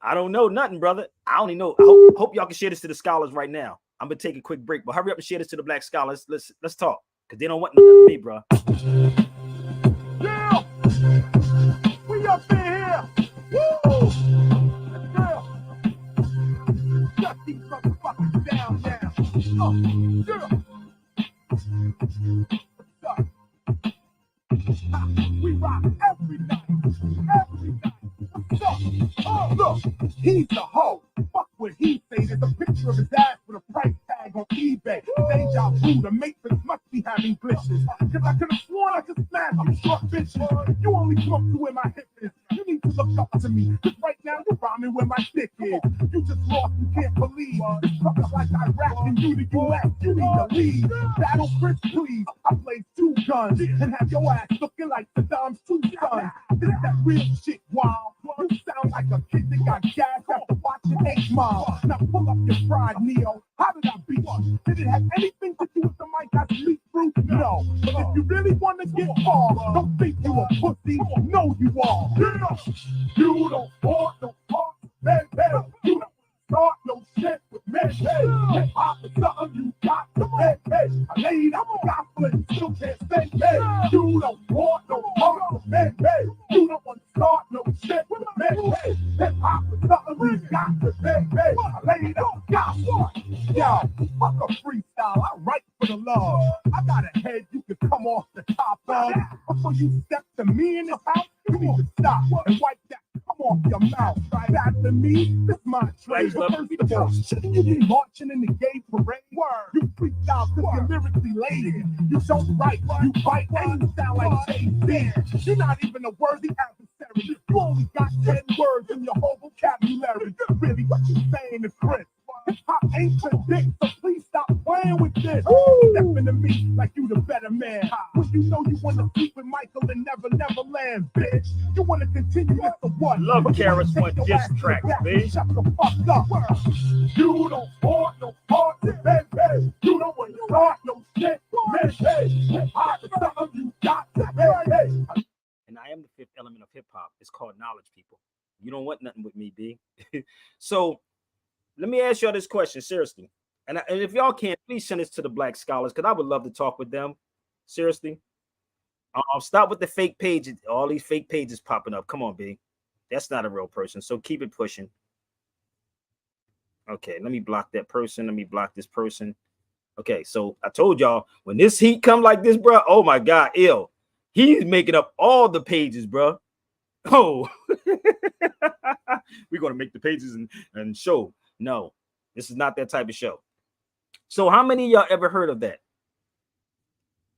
I don't know nothing, brother. I only know. I hope y'all can share this to the scholars right now. I'm gonna take a quick break, but hurry up and share this to the black scholars. Let's talk, because they don't want nothing to me, bro. Yeah, we up in here. Woo! Yeah, shut these motherfuckers down now. Yeah. We rock every night. Look, he's the hoe. Fuck what he say. There's a picture of his ass with a price tag on eBay. Deja vu, the matrix must be having glitches. Cause I could have sworn I just smashed some short bitches. You only come to where my hip is. You need to look up to me. Cause right now you're rhyming where my dick is. You just lost, you can't believe. This fucker's like Iraq and you the US. You need to leave. Battle Chris, please. I play 2 guns and have your ass looking like Saddam's 2 sons. Is that real shit, wow? You sound like a kid that got gas after watching 8 Mile. Now pull up your pride, Neo. How did I beat you? Did it have anything to do with the mic I speak through? No. But if you really want to get far, don't think you a pussy. No, you are. You don't want no part, man. You don't start no shit with me. Hip hop is something you got to make. I laid up a gospel and still can't say hey. You don't want no part, man. You don't want to start no shit with me. Hip hop is something we got to make. I laid up a gospel. Yo, fuck a freestyle. I write for the love. I got a head you can come off the top of. Before you step to me in this house, you need to stop and wipe that come off your mouth. After me, this my trade. But first of all, shouldn't you be marching in the gay parade? You freestyle because you're lyrically lazy. You don't write, you bite, and you sound like Jay-Z. You're not even a worthy adversary. You only got 10 words in your whole vocabulary. Really, what you saying is Chris. Hip-hop ain't your dick, so please stop playing with this. Stepping to me like you the better man. When you know you want to sleep with Michael and never land, bitch. You want to continue this or what? Love Karis one diss track, bitch. Shut the fuck up. You don't want no part, baby. You don't want to start no shit, man. Hip-hop is something you got to make. And I am the fifth element of hip-hop. It's called knowledge, people. You don't want nothing with me, B. So let me ask y'all this question, seriously. And if y'all can, please send this to the black scholars, because I would love to talk with them. Seriously. Stop with the fake pages. All these fake pages popping up. Come on, B. That's not a real person. So keep it pushing. Okay, let me block that person. Let me block this person. Okay, so I told y'all, when this heat come like this, bro, oh my God, ill. He's making up all the pages, bro. Oh, we're going to make the pages and show. No, this is not that type of show. So how many of y'all ever heard of that?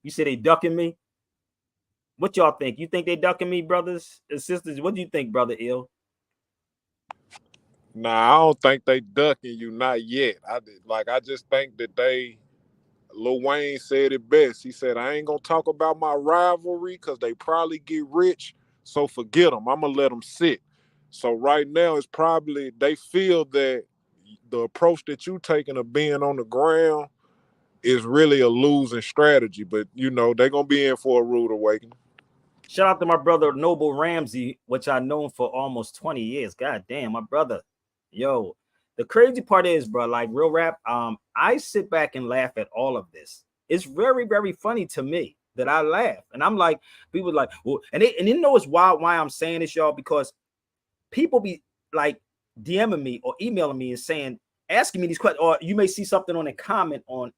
You say they ducking me? What y'all think? You think they ducking me, brothers and sisters? What do you think, brother Ill? Nah, I don't think they ducking you, not yet. I just think that Lil Wayne said it best. He said, I ain't gonna talk about my rivalry because they probably get rich, so forget them. I'm gonna let them sit. So right now, it's probably, they feel that the approach that you taking of being on the ground is really a losing strategy. But, you know, they're gonna be in for a rude awakening. Shout out to my brother Noble Ramsey, which I've known for almost 20 years. God damn, my brother. Yo, the crazy part is, bro, like real rap, I sit back and laugh at all of this. It's very, very funny to me that I laugh. And I'm like, people like, well, and you know it's why I'm saying this, y'all, because people be like DMing me or emailing me and saying, asking me these questions, or you may see something on a comment on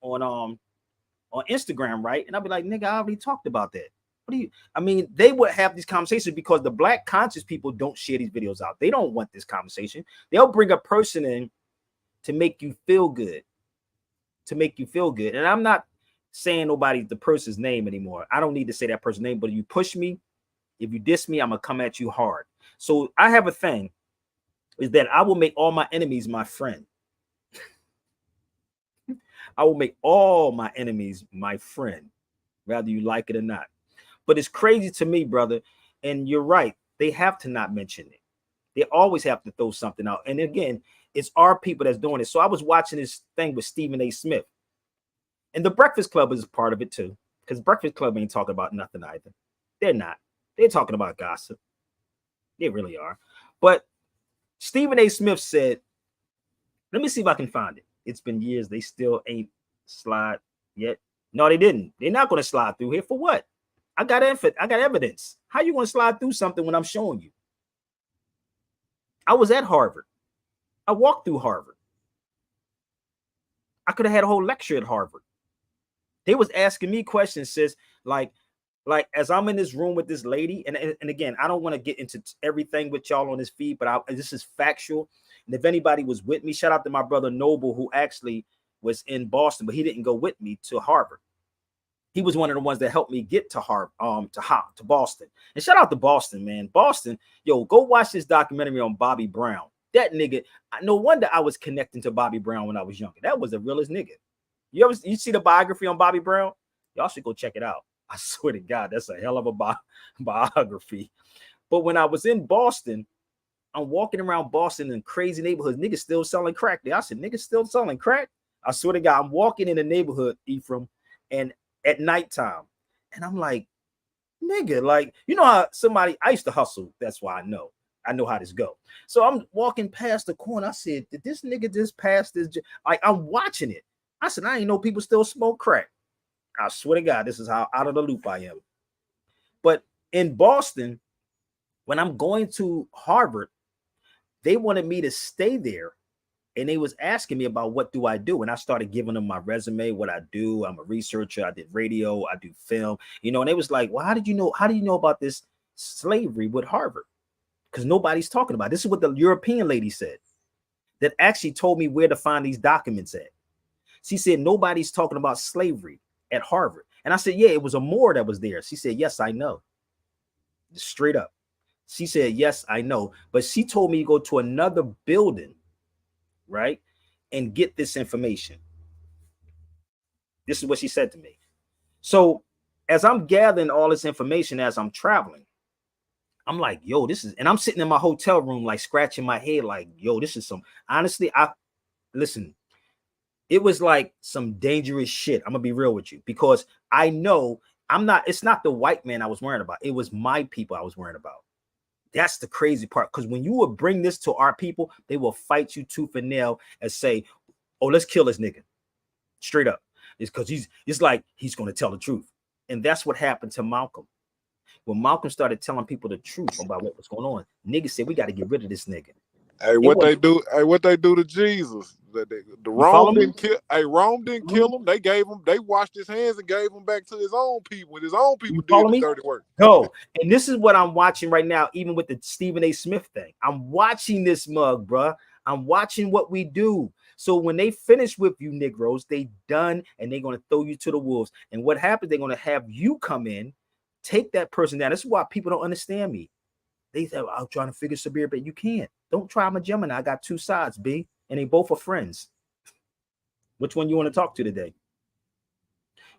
Instagram, right? And I'll be like, nigga, I already talked about that. What do you, I mean, they would have these conversations because the black conscious people don't share these videos out. They don't want this conversation. They'll bring a person in to make you feel good, And I'm not saying the person's name anymore. I don't need to say that person's name, but if you push me, if you diss me, I'm going to come at you hard. So I have a thing is that I will make all my enemies my friend. I will make all my enemies my friend, whether you like it or not. But it's crazy to me, brother. And you're right. They have to not mention it. They always have to throw something out. And again, it's our people that's doing it. So I was watching this thing with Stephen A. Smith. And the Breakfast Club is part of it too. Because Breakfast Club ain't talking about nothing either. They're not. They're talking about gossip. They really are. But Stephen A. Smith said, let me see if I can find it. It's been years. They still ain't slide yet. No, they didn't. They're not going to slide through here. For what? I got evidence. How you going to slide through something when I'm showing you? I was at Harvard. I walked through Harvard. I could have had a whole lecture at Harvard. They was asking me questions, sis, like as I'm in this room with this lady, and again, I don't want to get into everything with y'all on this feed, but this is factual. And if anybody was with me, shout out to my brother Noble, who actually was in Boston, but he didn't go with me to Harvard. He was one of the ones that helped me get to Harvard, to Boston. And shout out to Boston, man. Boston, yo, go watch this documentary on Bobby Brown. That nigga, no wonder I was connecting to Bobby Brown when I was younger. That was the realest nigga. You see the biography on Bobby Brown? Y'all should go check it out. I swear to God, that's a hell of a biography. But when I was in Boston, I'm walking around Boston in crazy neighborhoods. Niggas still selling crack there. I said, niggas still selling crack? I swear to God, I'm walking in the neighborhood, Ephraim, and at nighttime. And I'm like, nigga, like, you know how I used to hustle. That's why I know how this go. So I'm walking past the corner. I said, did this nigga just pass this? Like, I'm watching it. I said, I ain't know people still smoke crack. I swear to God, this is how out of the loop I am. But in Boston, when I'm going to Harvard, they wanted me to stay there. And they was asking me about what do I do? And I started giving them my resume, what I do. I'm a researcher. I did radio. I do film. You know, and they was like, well, how do you know about this slavery with Harvard? Because nobody's talking about it. This is what the European lady said that actually told me where to find these documents at. She said, nobody's talking about slavery at Harvard. And I said, yeah, it was a Moor that was there. She said, yes, I know. Straight up. She said, yes, I know. But she told me to go to another building, right, and get this information. This is what she said to me. So as I'm gathering all this information as I'm traveling, I'm like, yo, and I'm sitting in my hotel room, like scratching my head, like, yo, this is honestly, listen, it was like some dangerous shit. I'm gonna be real with you, because I know it's not the white man I was worrying about. It was my people I was worrying about. That's the crazy part. Because when you will bring this to our people, they will fight you tooth and nail and say, oh, let's kill this nigga. Straight up. It's because it's like he's going to tell the truth. And that's what happened to Malcolm. When Malcolm started telling people the truth about what was going on, niggas said, we got to get rid of this nigga. Hey, what they do to Jesus? The Rome didn't kill. Hey, Rome didn't kill him. They washed his hands and gave him back to his own people. And his own people did the dirty work. Go. And this is what I'm watching right now, even with the Stephen A. Smith thing. I'm watching this mug, bruh. I'm watching what we do. So when they finish with you Negroes, they done, and they're going to throw you to the wolves. And what happens, they're going to have you come in, take that person down. This is why people don't understand me. They say, I'm trying to figure Sabir, but you can't. Don't try. I'm a Gemini. I got two sides, B, and they both are friends. Which one you want to talk to today?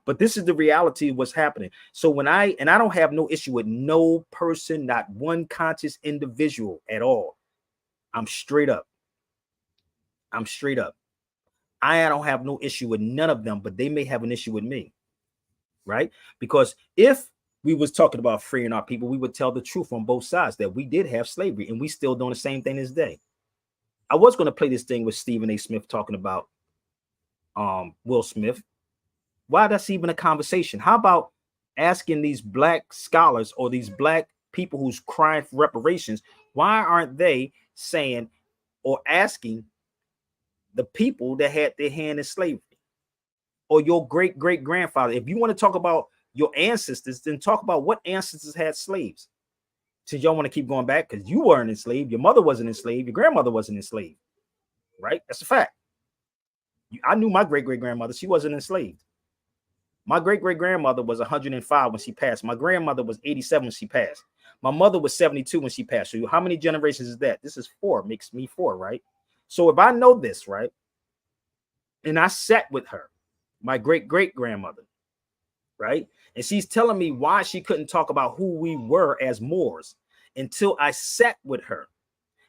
But this is the reality of what's happening. So when I don't have no issue with no person, not one conscious individual at all. I'm straight up. I don't have no issue with none of them, but they may have an issue with me, right? Because if we was talking about freeing our people, we would tell the truth on both sides that we did have slavery and we still doing the same thing this day. I was going to play this thing with Stephen A. Smith talking about Will Smith. Why that's even a conversation? How about asking these black scholars or these black people who's crying for reparations, why aren't they saying or asking the people that had their hand in slavery or your great-great-grandfather? If you want to talk about your ancestors, then talk about what ancestors had slaves. Since y'all want to keep going back, because you weren't enslaved, your mother wasn't enslaved, your grandmother wasn't enslaved, right? That's a fact. I knew my great-great-grandmother, she wasn't enslaved. My great-great-grandmother was 105 when she passed. My grandmother was 87 when she passed. My mother was 72 when she passed. So how many generations is that? This is 4, makes me 4, right? So if I know this, right, and I sat with her, my great-great-grandmother, right, and she's telling me why she couldn't talk about who we were as Moors until I sat with her,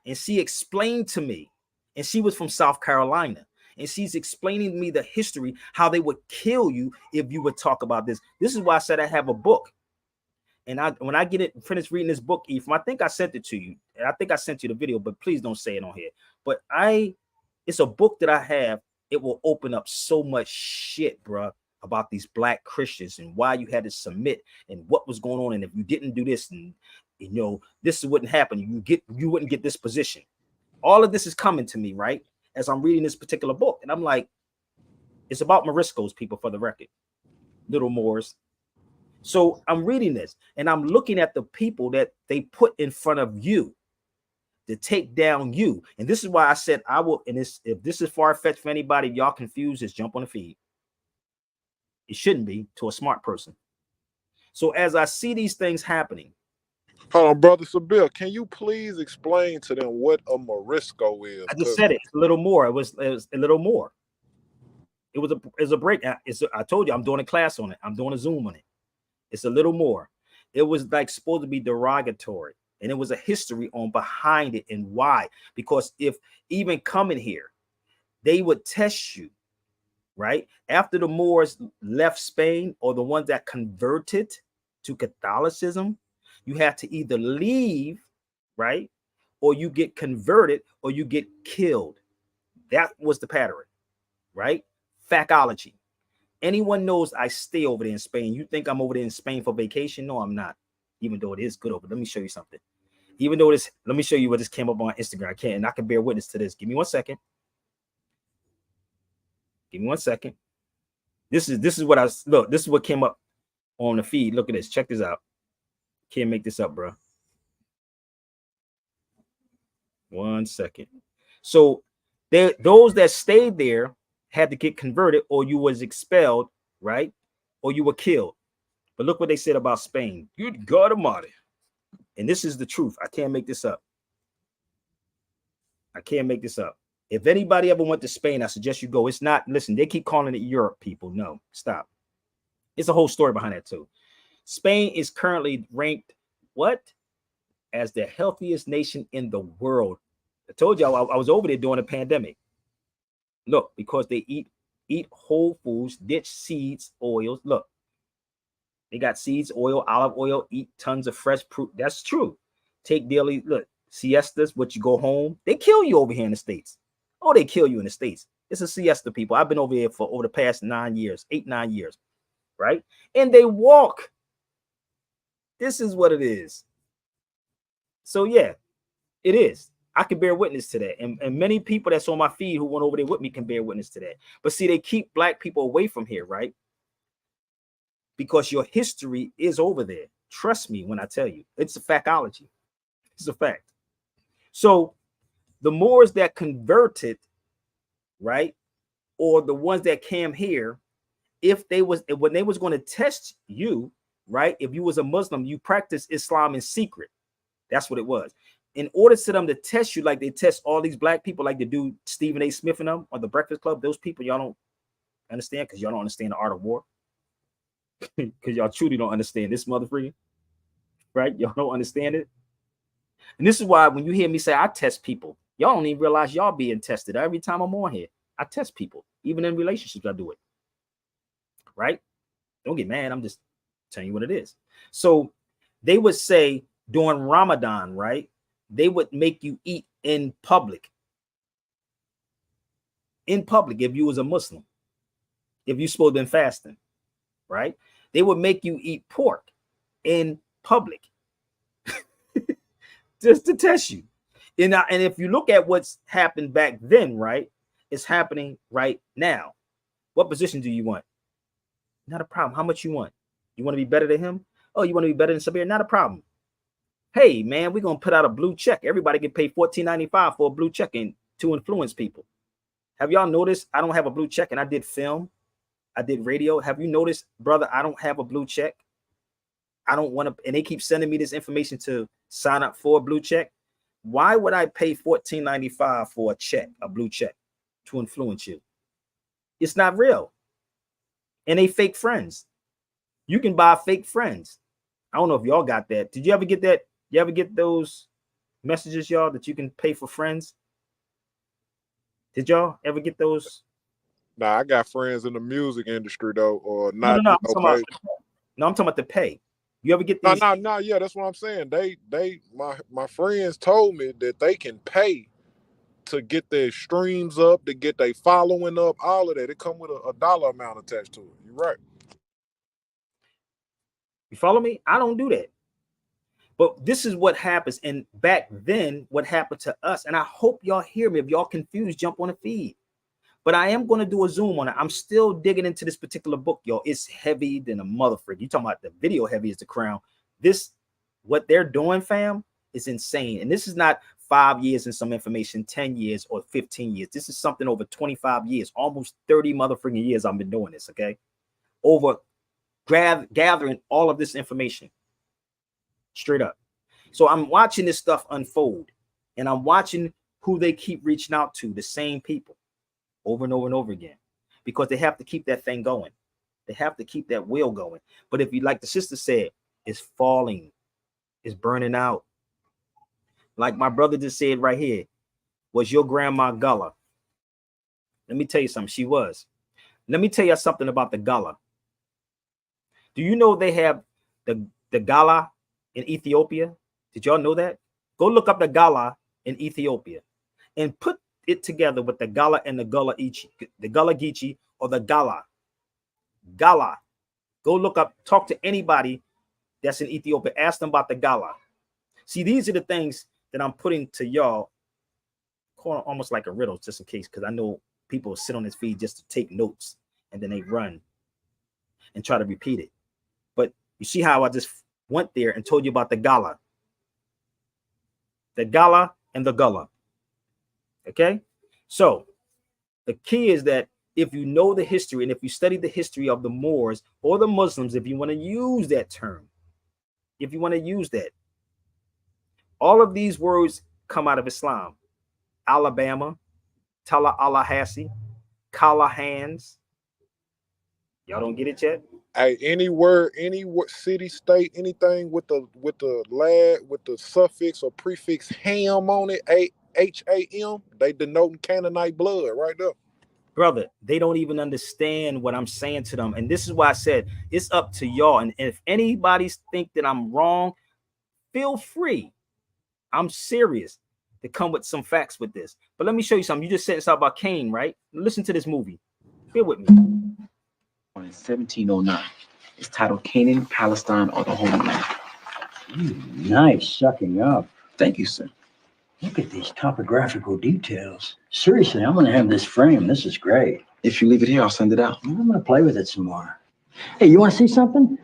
and she explained to me, and she was from South Carolina, and she's explaining to me the history, how they would kill you if you would talk about this. This is why I said I have a book. And when I get it finished reading this book, Ephraim, I think I sent it to you. And I think I sent you the video, but please don't say it on here. But it's a book that I have. It will open up so much shit, bro, about these black Christians and why you had to submit and what was going on. And if you didn't do this, and you know, this wouldn't happen. You wouldn't get this position. All of this is coming to me, right? As I'm reading this particular book. And I'm like, it's about Moriscos, people, for the record. Little Moors. So I'm reading this and I'm looking at the people that they put in front of you to take down you. And this is why I said I will, and if this is far-fetched for anybody, y'all confused, just jump on the feed. It shouldn't be to a smart person. So as I see these things happening. Hold on, Brother Sabir, can you please explain to them what a Morisco is? I just said it. It's a little more. It was a little more. It was a break. I told you I'm doing a class on it. I'm doing a Zoom on it. It's a little more. It was like supposed to be derogatory, and it was a history on behind it and why. Because if even coming here, they would test you, right? After the Moors left Spain, or the ones that converted to Catholicism, you have to either leave, right? Or you get converted or you get killed. That was the pattern, right? Facology. Anyone knows I stay over there in Spain. You think I'm over there in Spain for vacation? No, I'm not. Even though it is good over. Let me show you something. Even though this, let me show you what this came up on Instagram. I can bear witness to this. Give me 1 second. Give me 1 second. This is what look. This is what came up on the feed. Look at this. Check this out. Can't make this up, bro. 1 second. So those that stayed there had to get converted, or you was expelled, right? Or you were killed. But look what they said about Spain. Good God Almighty. And this is the truth. I can't make this up. I can't make this up. If anybody ever went to Spain, I suggest you go. It's not, listen, they keep calling it Europe, people. No, stop. It's a whole story behind that too. Spain is currently ranked what? As the healthiest nation in the world. I told y'all I was over there during the pandemic. Look, because they eat whole foods, ditch seeds, oils. Look, they got seeds, oil, olive oil, eat tons of fresh fruit. That's true. Take daily, look, siestas, what you go home. They kill you over here in the States. Oh, they kill you in the States. It's a siesta, people. I've been over here for over the past 9 years, 8-9 years, right? And they walk. This is what it is. So yeah, it is. I can bear witness to that. And many people that's on my feed who went over there with me can bear witness to that. But see, they keep black people away from here, right? Because your history is over there. Trust me when I tell you. It's a factology. It's a fact. So the Moors that converted, right, or the ones that came here, when they was going to test you, right, if you was a Muslim, you practice Islam in secret. That's what it was. In order for them to test you like they test all these black people, like they do Stephen A. Smith and them on the Breakfast Club, those people y'all don't understand because y'all don't understand the art of war. Because y'all truly don't understand this motherfucker, right? Y'all don't understand it. And this is why when you hear me say I test people, y'all don't even realize y'all being tested. Every time I'm on here, I test people. Even in relationships, I do it. Right? Don't get mad. I'm just Tell you what it is. So they would say during Ramadan, right? They would make you eat in public. In public, if you was a Muslim, if you supposed to be fasting, right? They would make you eat pork in public just to test you. And if you look at what's happened back then, right? It's happening right now. What position do you want? Not a problem. How much you want? You want to be better than him? Oh, you want to be better than Sabir? Not a problem. Hey, man, we're going to put out a blue check. Everybody get paid $14.95 for a blue check and to influence people. Have y'all noticed I don't have a blue check and I did film? I did radio. Have you noticed, brother, I don't have a blue check? I don't want to, and they keep sending me this information to sign up for a blue check. Why would I pay $14.95 for a check, a blue check, to influence you? It's not real. And they fake friends. You can buy fake friends. I don't know if y'all got that. Did you ever get that? You ever get those messages, y'all, that you can pay for friends? Did y'all ever get those? Nah, I got friends in the music industry though, or not. No, I'm talking about the pay. You ever get these? No, yeah, that's what I'm saying. My friends told me that they can pay to get their streams up, to get their following up, all of that. It come with a dollar amount attached to it. You're right. You follow me? I don't do that. But this is what happens. And back then, what happened to us, and I hope y'all hear me. If y'all confused, jump on the feed. But I am going to do a zoom on it. I'm still digging into this particular book, y'all. It's heavy than a motherfucker. You talking about the video heavy as the crown. This, what they're doing, fam, is insane. And this is not 5 years and some information, 10 years or 15 years. This is something over 25 years, almost 30 motherfucking years I've been doing this, okay? Over gathering all of this information. Straight up. So I'm watching this stuff unfold, and I'm watching who they keep reaching out to, the same people, over and over and over again, because they have to keep that thing going. They have to keep that wheel going. But if you, like the sister said, it's falling, it's burning out. Like my brother just said right here, was your grandma Gullah? Let me tell you something. She was. Let me tell you something about the Gullah. Do you know they have the Gullah in Ethiopia? Did y'all know that? Go look up the Gullah in Ethiopia and put it together with the Gullah and the Gullah Ichi, the Gullah Geechee or the Gullah. Gullah. Go look up, talk to anybody that's in Ethiopia. Ask them about the Gullah. See, these are the things that I'm putting to y'all, almost like a riddle, just in case, because I know people sit on this feed just to take notes and then they run and try to repeat it. But you see how I just went there and told you about the Gullah. The Gullah and the Gullah. Okay? So the key is that if you know the history and if you study the history of the Moors or the Muslims, if you want to use that term, if you want to use that, all of these words come out of Islam. Alabama, Tallahassee, Callahans. Y'all don't get it yet? Hey, any word, city, state, anything with the suffix or prefix ham on it, HAM, they denoting Canaanite blood right there. Brother, they don't even understand what I'm saying to them. And this is why I said it's up to y'all. And if anybody think that I'm wrong, feel free. I'm serious to come with some facts with this. But let me show you something. You just said something about Cain, right? Listen to this movie. Bear with me. In 1709. It's titled Canaan, Palestine, or the Holy Land. Nice sucking up. Thank you, sir. Look at these topographical details. Seriously, I'm going to have this framed. This is great. If you leave it here, I'll send it out. I'm going to play with it some more. Hey, you want to see something?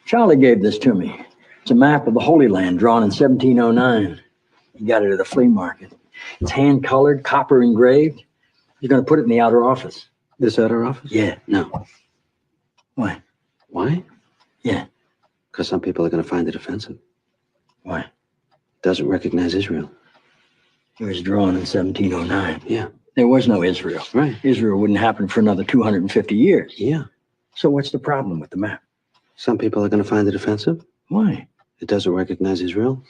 Charlie gave this to me. It's a map of the Holy Land drawn in 1709. He got it at a flea market. It's hand-colored, copper engraved. You're going to put it in the outer office. This outer office? Yeah, no. Why? Why? Yeah. Because some people are going to find it offensive. Why? Doesn't recognize Israel. It was drawn in 1709. Yeah. There was no Israel. Right. Israel wouldn't happen for another 250 years. Yeah. So what's the problem with the map? Some people are going to find it offensive. Why? It doesn't recognize Israel.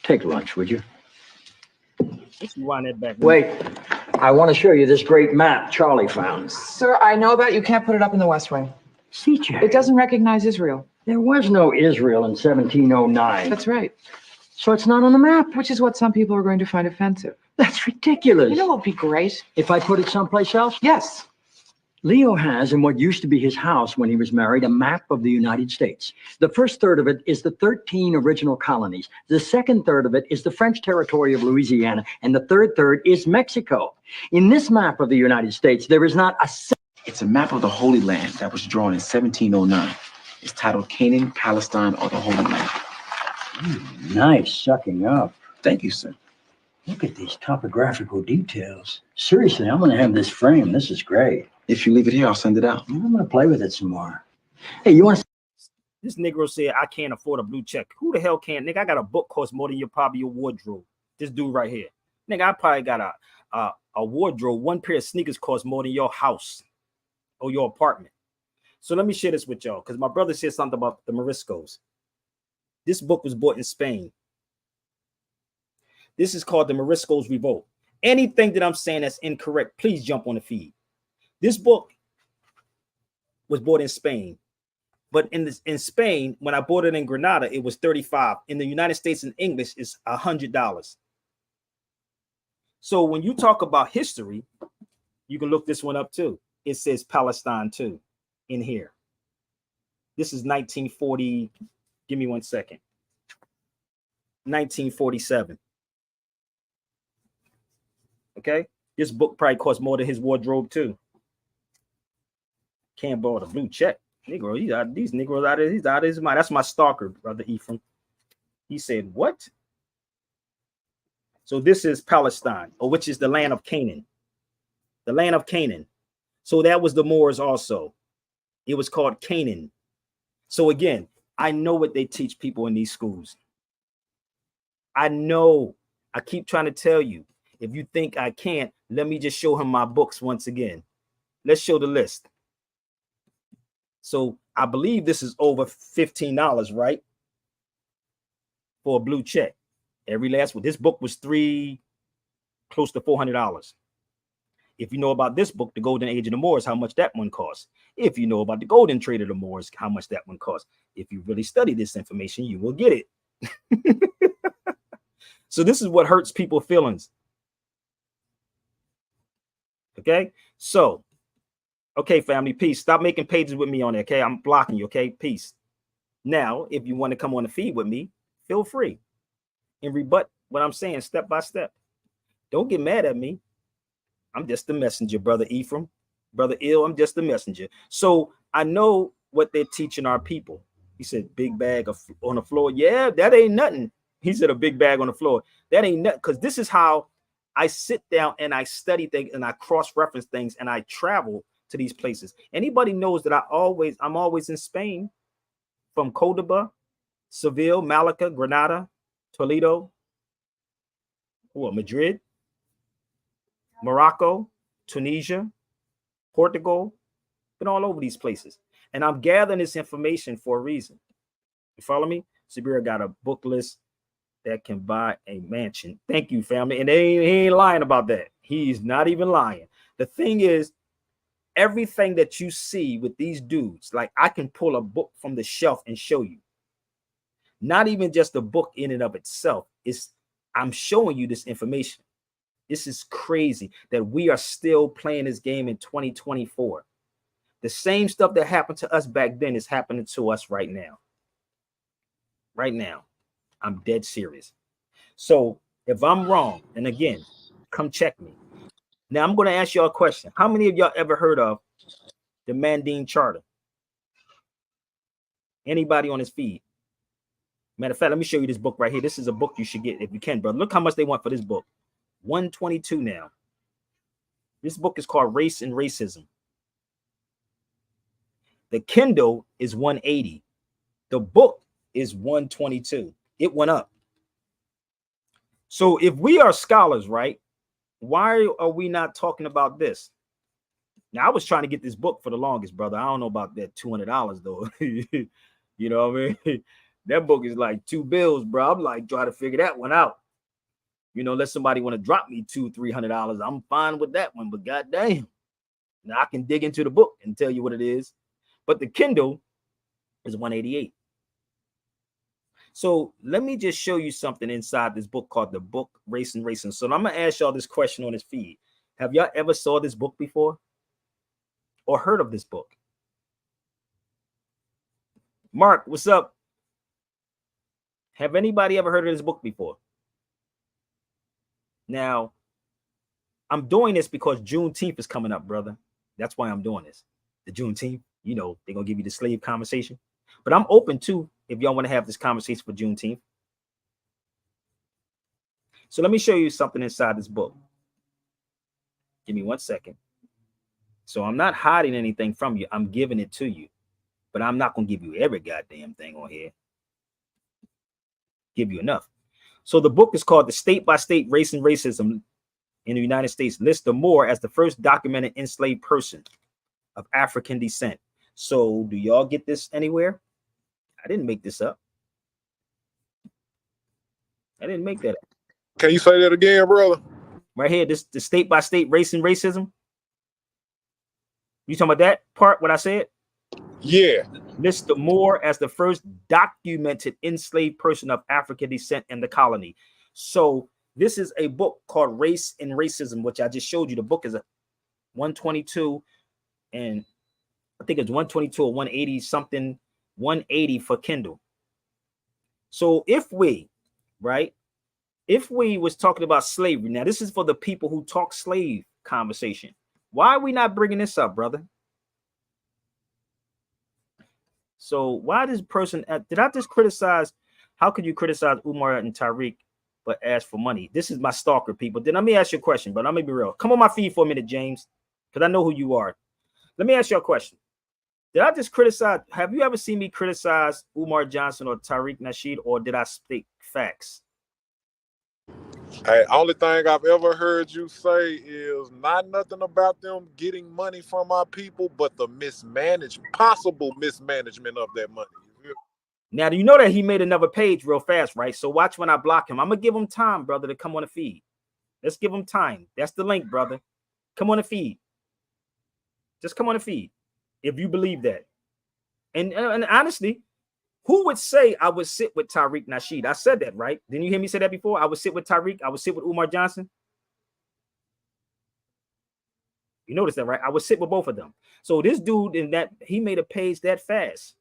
Take lunch, would you? Let's rewind that back. Wait. I want to show you this great map Charlie found. Sir, I know that you can't put it up in the West Wing. CJ. It doesn't recognize Israel. There was no Israel in 1709. That's right. So it's not on the map. Which is what some people are going to find offensive. That's ridiculous. You know what would be great? If I put it someplace else? Yes. Leo has, in what used to be his house when he was married, a map of the United States. The first third of it is the 13 original colonies. The second third of it is the French territory of Louisiana. And the third third is Mexico. In this map of the United States, there is not a... It's a map of the Holy Land that was drawn in 1709. It's titled Canaan, Palestine, or the Holy Land. Nice sucking up. Thank you, sir. Look at these topographical details. Seriously, I'm going to have this framed. This is great. If you leave it here, I'll send it out. I'm going to play with it some more. Hey, you want to... This Negro said, I can't afford a blue check. Who the hell can't? Nigga, I got a book cost more than probably your wardrobe. This dude right here. Nigga, I probably got a wardrobe. One pair of sneakers cost more than your house or your apartment. So let me share this with y'all, because my brother said something about the Moriscos. This book was bought in Spain. This is called the Moriscos Revolt. Anything that I'm saying that's incorrect, please jump on the feed. This book was bought in Spain, but in Spain, when I bought it in Granada, it was $35. In the United States, in English, it's $100. So when you talk about history, you can look this one up too. It says Palestine too in here. This is 1940. Give me 1 second. 1947. Okay, this book probably cost more than his wardrobe too. Can't borrow the blue check. Negro, these Negroes he's out of his mind. That's my stalker, brother Ephraim. He said, what? So this is Palestine, or which is the land of Canaan. The land of Canaan. So that was the Moors also. It was called Canaan. So again, I know what they teach people in these schools. I know. I keep trying to tell you. If you think I can't, let me just show him my books once again. Let's show the list. So I believe this is over $15, right? For a blue check. Every last one. This book was close to $400. If you know about this book, The Golden Age of the Moors, how much that one costs. If you know about the Golden Trade of the Moors, how much that one costs. If you really study this information, you will get it. So this is what hurts people's feelings. Okay, so, okay, family, peace. Stop making pages with me on there, okay? I'm blocking you, okay? Peace. Now, if you want to come on the feed with me, feel free and rebut what I'm saying step by step. Don't get mad at me. I'm just the messenger, brother Ephraim. Brother Ill, I'm just the messenger. So I know what they're teaching our people. He said, big bag on the floor. Yeah, that ain't nothing. He said, a big bag on the floor. That ain't nothing, because this is how I sit down and I study things and I cross-reference things and I travel to these places. Anybody knows that I'm always in Spain, from Cordoba, Seville, Malaga, Granada, Toledo, Madrid, Morocco, Tunisia, Portugal, been all over these places. And I'm gathering this information for a reason. You follow me? Sabira got a book list that can buy a mansion. Thank you, family. And he ain't lying about that. He's not even lying. The thing is, everything that you see with these dudes, like I can pull a book from the shelf and show you. Not even just the book in and of itself. I'm showing you this information. This is crazy that we are still playing this game in 2024. The same stuff that happened to us back then is happening to us right now. Right now. I'm dead serious. So if I'm wrong, and again, come check me. Now I'm going to ask y'all a question. How many of y'all ever heard of the Mandine Charter? Anybody on this feed? Matter of fact, let me show you this book right here. This is a book you should get if you can, brother. Look how much they want for this book. $122 now. This book is called Race and Racism. The Kindle is $180. The book is $122. It went up. So if we are scholars, right? Why are we not talking about this? Now, I was trying to get this book for the longest, brother. I don't know about that $200 though. You know what I mean? That book is like $2 bro. I'm like trying to figure that one out. You know, unless somebody want to drop me $200-300, I'm fine with that one. But goddamn, now I can dig into the book and tell you what it is. But the Kindle is $188. So let me just show you something inside this book called the book Race and Racing. So I'm gonna ask y'all this question on this feed. Have y'all ever saw this book before or heard of this book? Mark, what's up? Have anybody ever heard of this book before? Now, I'm doing this because Juneteenth is coming up, brother. That's why I'm doing this. The Juneteenth, you know, they're gonna give you the slave conversation. But I'm open to if y'all want to have this conversation for Juneteenth. So let me show you something inside this book. Give me 1 second. So I'm not hiding anything from you. I'm giving it to you. But I'm not going to give you every goddamn thing on here. Give you enough. So the book is called The State-by-State Race and Racism in the United States. Lists the Moor as the first documented enslaved person of African descent. So do y'all get this anywhere? I didn't make this up. I didn't make that up. Can you say that again, brother? Right here, this the state-by-state race and racism. You talking about that part, what I said? Yeah. List the Moor as the first documented enslaved person of African descent in the colony. So this is a book called Race and Racism, which I just showed you. The book is a 122, and I think it's 122 or 180 something, 180 for Kindle. So if we, right, if we was talking about slavery, now this is for the people who talk slave conversation. Why are we not bringing this up, brother? So why this person, did I just criticize? How could you criticize Umar and Tariq but ask for money? This is my stalker, people. Then let me ask you a question, but I'm gonna be real. Come on my feed for a minute, James, because I know who you are. Let me ask you a question. Did I just criticize? Have you ever seen me criticize Umar Johnson or Tariq Nasheed, or did I speak facts? Hey, only thing I've ever heard you say is not nothing about them getting money from our people, but the possible mismanagement of that money. Now, do you know that he made another page real fast, right? So watch when I block him. I'm gonna give him time, brother, to come on the feed. Let's give him time. That's the link, brother. Come on the feed. Just come on the feed if you believe that. And honestly, who would say I would sit with Tariq Nasheed? I said that, right? Didn't you hear me say that before? I would sit with Tariq. I would sit with Umar Johnson. You notice that, right? I would sit with both of them. So this dude in that, he made a page that fast.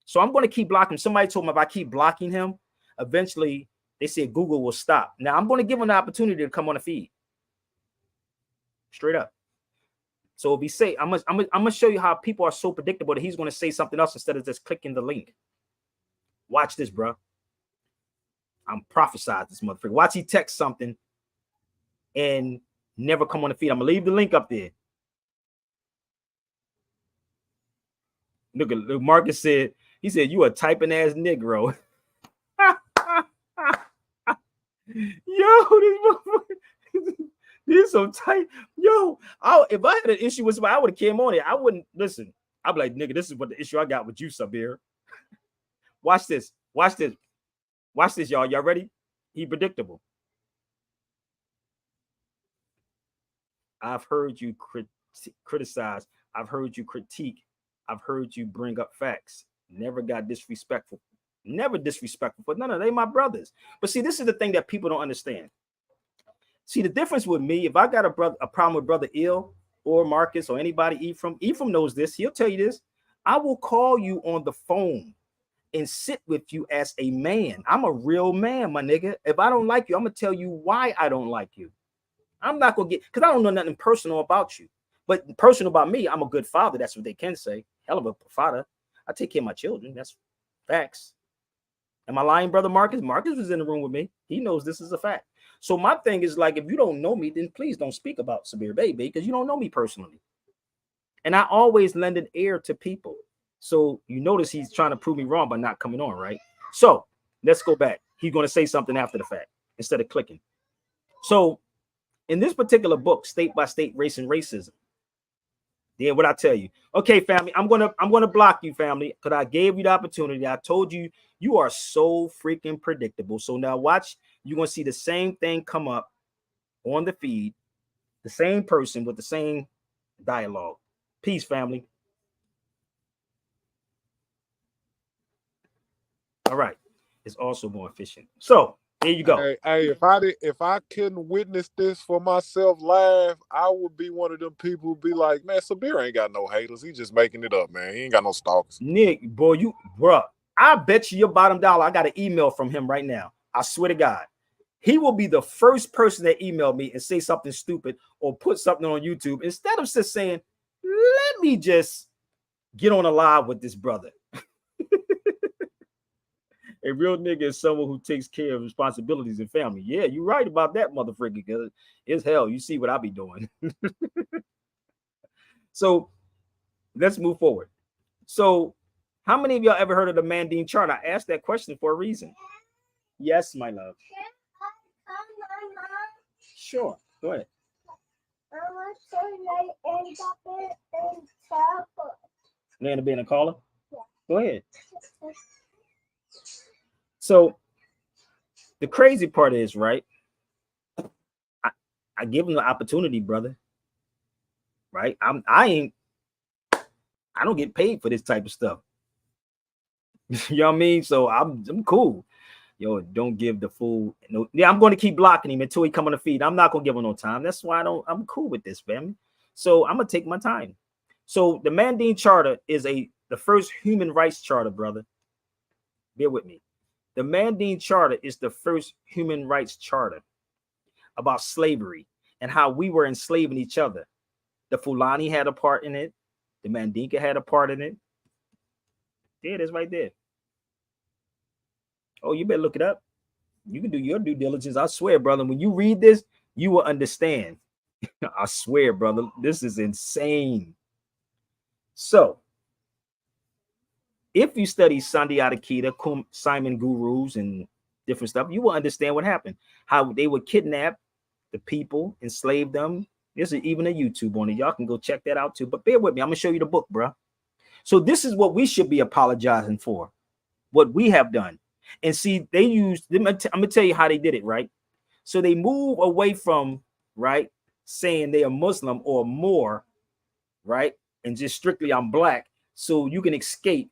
So I'm going to keep blocking. Somebody told me if I keep blocking him, eventually they said Google will stop. Now I'm going to give him the opportunity to come on the feed. Straight up. So if he say, I'm gonna show you how people are so predictable that he's going to say something else instead of just clicking the link. Watch this, bro. I'm prophesizing this motherfucker. Watch he text something and never come on the feed. I'm gonna leave the link up there. Look at Marcus said, he said, you a typing ass Negro. Yo, this is so tight. Yo, if I had an issue with somebody, I would have came on it. I wouldn't listen. I'd be like, nigga, this is what the issue I got with you, Sabir. Watch this. Watch this. Watch this, y'all. Y'all ready? He predictable. I've heard you criticize. I've heard you critique. I've heard you bring up facts. Never got disrespectful. Never disrespectful. But no, they my brothers. But see, this is the thing that people don't understand. See, the difference with me, if I got a problem with Brother Ill or Marcus or anybody, Ephraim knows this. He'll tell you this. I will call you on the phone and sit with you as a man. I'm a real man, my nigga. If I don't like you, I'm gonna tell you why I don't like you. I'm not gonna get, because I don't know nothing personal about you, but personal about me, I'm a good father. That's what they can say. Hell of a father. I take care of my children. That's facts. Am I lying, Brother Marcus? Marcus was in the room with me. He knows this is a fact. So my thing is like, if you don't know me, then please don't speak about Sabir Baby because you don't know me personally. And I always lend an ear to people. So you notice he's trying to prove me wrong by not coming on, right? So let's go back. He's going to say something after the fact instead of clicking. So in this particular book, State by State Race and Racism, yeah, what I tell you. Okay, family, I'm gonna block you, family, because I gave you the opportunity. I told you you are so freaking predictable. So now watch, you're gonna see the same thing come up on the feed, the same person with the same dialogue. Peace, family. All right. is also more efficient. So there you go. Hey, if I couldn't witness this for myself live, I would be one of them people who be like, man, Sabir ain't got no haters. He just making it up, man. He ain't got no stalkers. Nick, bro, I bet you your bottom dollar. I got an email from him right now. I swear to God. He will be the first person that emailed me and say something stupid or put something on YouTube instead of just saying, let me just get on a live with this brother. A real nigga is someone who takes care of responsibilities and family. Yeah, you're right about that, motherfucker, because it's hell. You see what I be doing. So let's move forward. So how many of y'all ever heard of the Manding chart? I asked that question for a reason. Yes, my love. Sure, go ahead. Laying to be in a caller? Yeah. Go ahead. So the crazy part is, right? I give him the opportunity, brother. Right? I don't get paid for this type of stuff. You know what I mean? So I'm cool. Yo, don't give the fool no. Yeah, I'm going to keep blocking him until he come on the feed. I'm not gonna give him no time. That's why I'm cool with this, family. So I'm gonna take my time. So the Manding Charter is the first human rights charter, brother. Bear with me. The Manding Charter is the first human rights charter about slavery and how we were enslaving each other. The Fulani had a part in it. The Mandinka had a part in it. There it is right there. Oh, you better look it up. You can do your due diligence. I swear, brother, when you read this, you will understand. I swear, brother, this is insane. So, if you study Sandy Adakita, Simon Gurus, and different stuff, you will understand what happened. How they would kidnap the people, enslave them. There's even a YouTube on it. Y'all can go check that out too. But bear with me. I'm going to show you the book, bro. So this is what we should be apologizing for. What we have done. And see, they used, I'm going to tell you how they did it, right? So they move away from, right, saying they are Muslim or more, right? And just strictly I'm black. So you can escape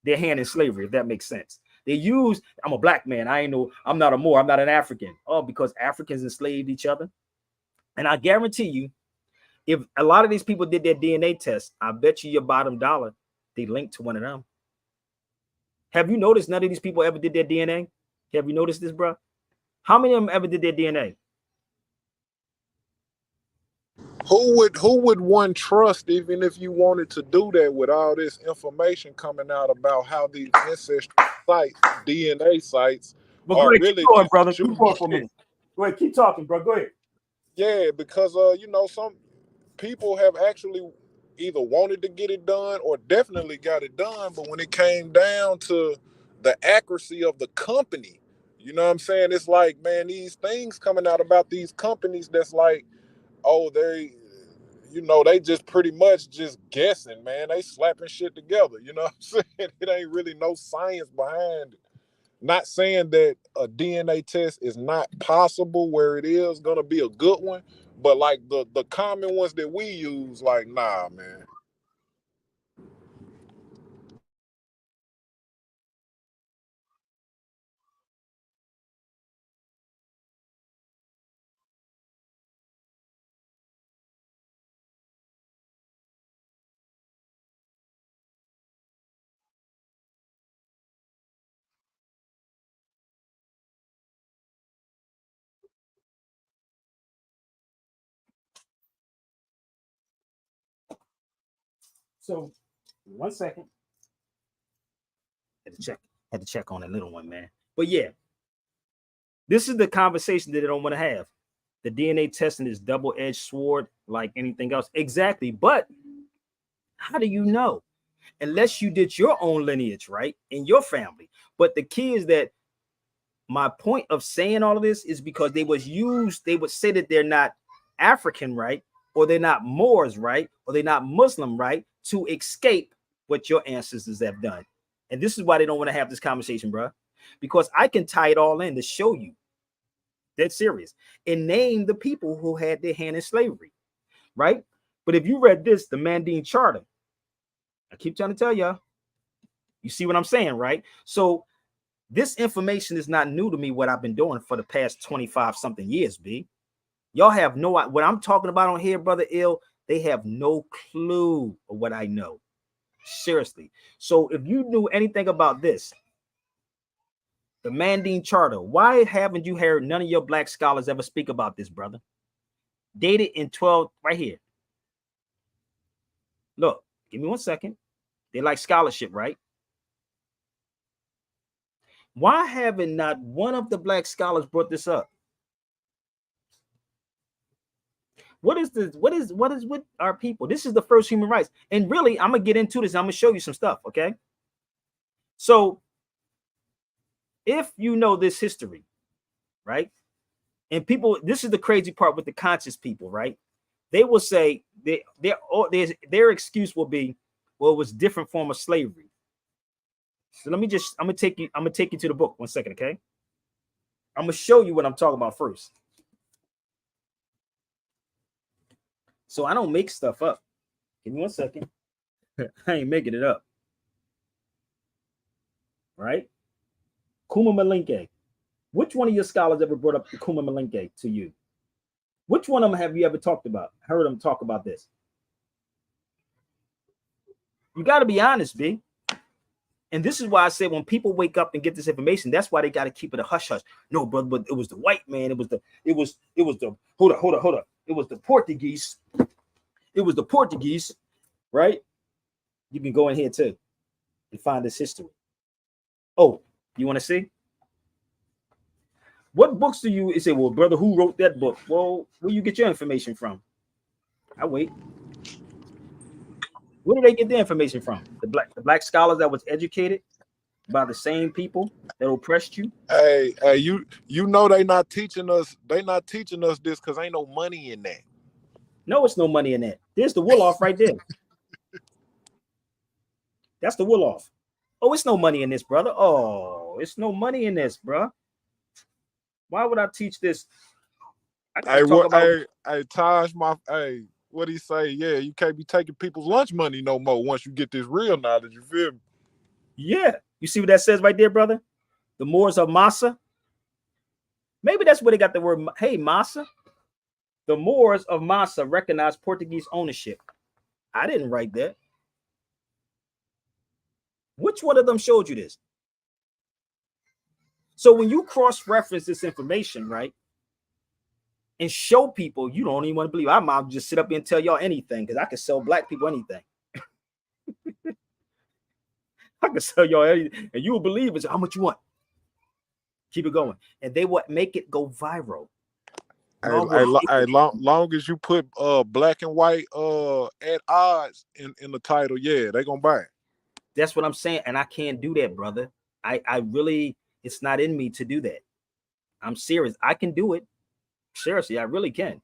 their hand in slavery, if that makes sense. They use, I'm a black man. I'm not a Moor. I'm not an African. Oh, because Africans enslaved each other. And I guarantee you, if a lot of these people did their DNA test, I bet you your bottom dollar, they linked to one of them. Have you noticed none of these people ever did their DNA? Have you noticed this, bro? How many of them ever did their DNA? Who would one trust, even if you wanted to do that, with all this information coming out about how these ancestry sites, DNA sites, but are really keep going, brother. Keep going for a minute. Go ahead, keep talking, bro. Go ahead. Yeah, because some people have actually either wanted to get it done or definitely got it done, but when it came down to the accuracy of the company, you know what I'm saying? It's like, man, these things coming out about these companies that's like, oh, they just pretty much just guessing, man. They slapping shit together, you know what I'm saying? It ain't really no science behind it. Not saying that a DNA test is not possible where it is gonna be a good one, but like the common ones that we use, like, nah, man. So 1 second. Had to check on that little one, man. But yeah, this is the conversation that they don't want to have. The DNA testing is double-edged sword like anything else. Exactly. But how do you know? Unless you did your own lineage, right? In your family. But the key is that my point of saying all of this is because they would say that they're not African, right? Or they're not Moors, right? Or they're not Muslim, right? To escape what your ancestors have done. And this is why they don't want to have this conversation, bro. Because I can tie it all in to show you. That's serious. And name the people who had their hand in slavery, right? But if you read this, the Manding Charter, I keep trying to tell y'all, you see what I'm saying, right? So This information is not new to me, what I've been doing for the past 25 something years, B. Y'all have no, what I'm talking about on here, Brother Ill, they have no clue of what I know. Seriously. So if you knew anything about this, the Mandine Charter, why haven't you heard none of your black scholars ever speak about this, brother? Dated in 12, right here. Look, give me 1 second. They like scholarship, right? Why haven't not one of the black scholars brought this up? What is this? What is with our people? This is the first human rights. And really, I'm gonna get into this. I'm gonna show you some stuff, okay? So if you know this history, right? And people, this is the crazy part with the conscious people, right? They will say their excuse will be, well, it was a different form of slavery. So I'm gonna take you to the book 1 second, okay? I'm gonna show you what I'm talking about first. So I don't make stuff up. Give me 1 second. I ain't making it up. Right? Kuma Malinke. Which one of your scholars ever brought up the Kuma Malinke to you? Which one of them have you ever talked about? Heard them talk about this? You got to be honest, B. And this is why I say when people wake up and get this information, that's why they got to keep it a hush hush. No, brother, but it was the white man. It was the hold up. It was the Portuguese. It was the Portuguese, right? You can go in here too and find this history. Oh, you want to see? What books do you say? Well, brother, who wrote that book? Well, where you get your information from? I wait. Where do they get their information from? The black scholars that was educated by the same people that oppressed you? Hey, you know they not teaching us. They not teaching us this because ain't no money in that. No, it's no money in that. There's the Wolof right there. That's the Wolof. Oh, it's no money in this, brother. Oh, it's no money in this, bro. Why would I teach this? Hey, Taj, what he say? Yeah, you can't be taking people's lunch money no more once you get this real knowledge. You feel me? Yeah. You see what that says right there, brother? The Moors of Massa. Maybe that's where they got the word, hey, Massa. The Moors of Massa recognized Portuguese ownership. I didn't write that. Which one of them showed you this? So when you cross-reference this information, right, and show people, you don't even want to believe. I might just sit up here and tell y'all anything because I can sell black people anything. I can sell y'all anything, and you will believe it. So how much you want? Keep it going, and they would make it go viral. Long as you put black and white at odds in the title, yeah, they gonna buy it. That's what I'm saying, and I can't do that, brother. I really, it's not in me to do that. I'm serious. I can do it. Seriously, I really can.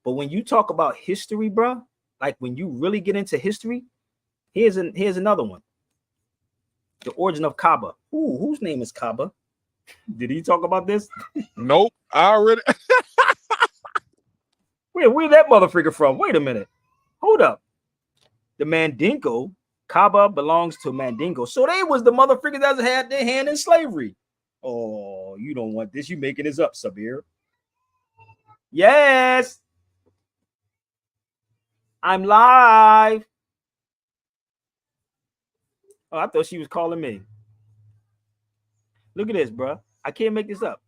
But when you talk about history, bro, like when you really get into history, here's another one. The origin of Kaaba. Ooh, whose name is Kaaba? Did he talk about this? Nope. I already. Where's that motherfucker from? Wait a minute. Hold up. The Mandingo, Kaaba belongs to Mandingo. So they was the motherfuckers that had their hand in slavery. Oh, you don't want this. You making this up, Sabir. Yes. I'm live. Oh, I thought she was calling me. Look at this, bro. I can't make this up.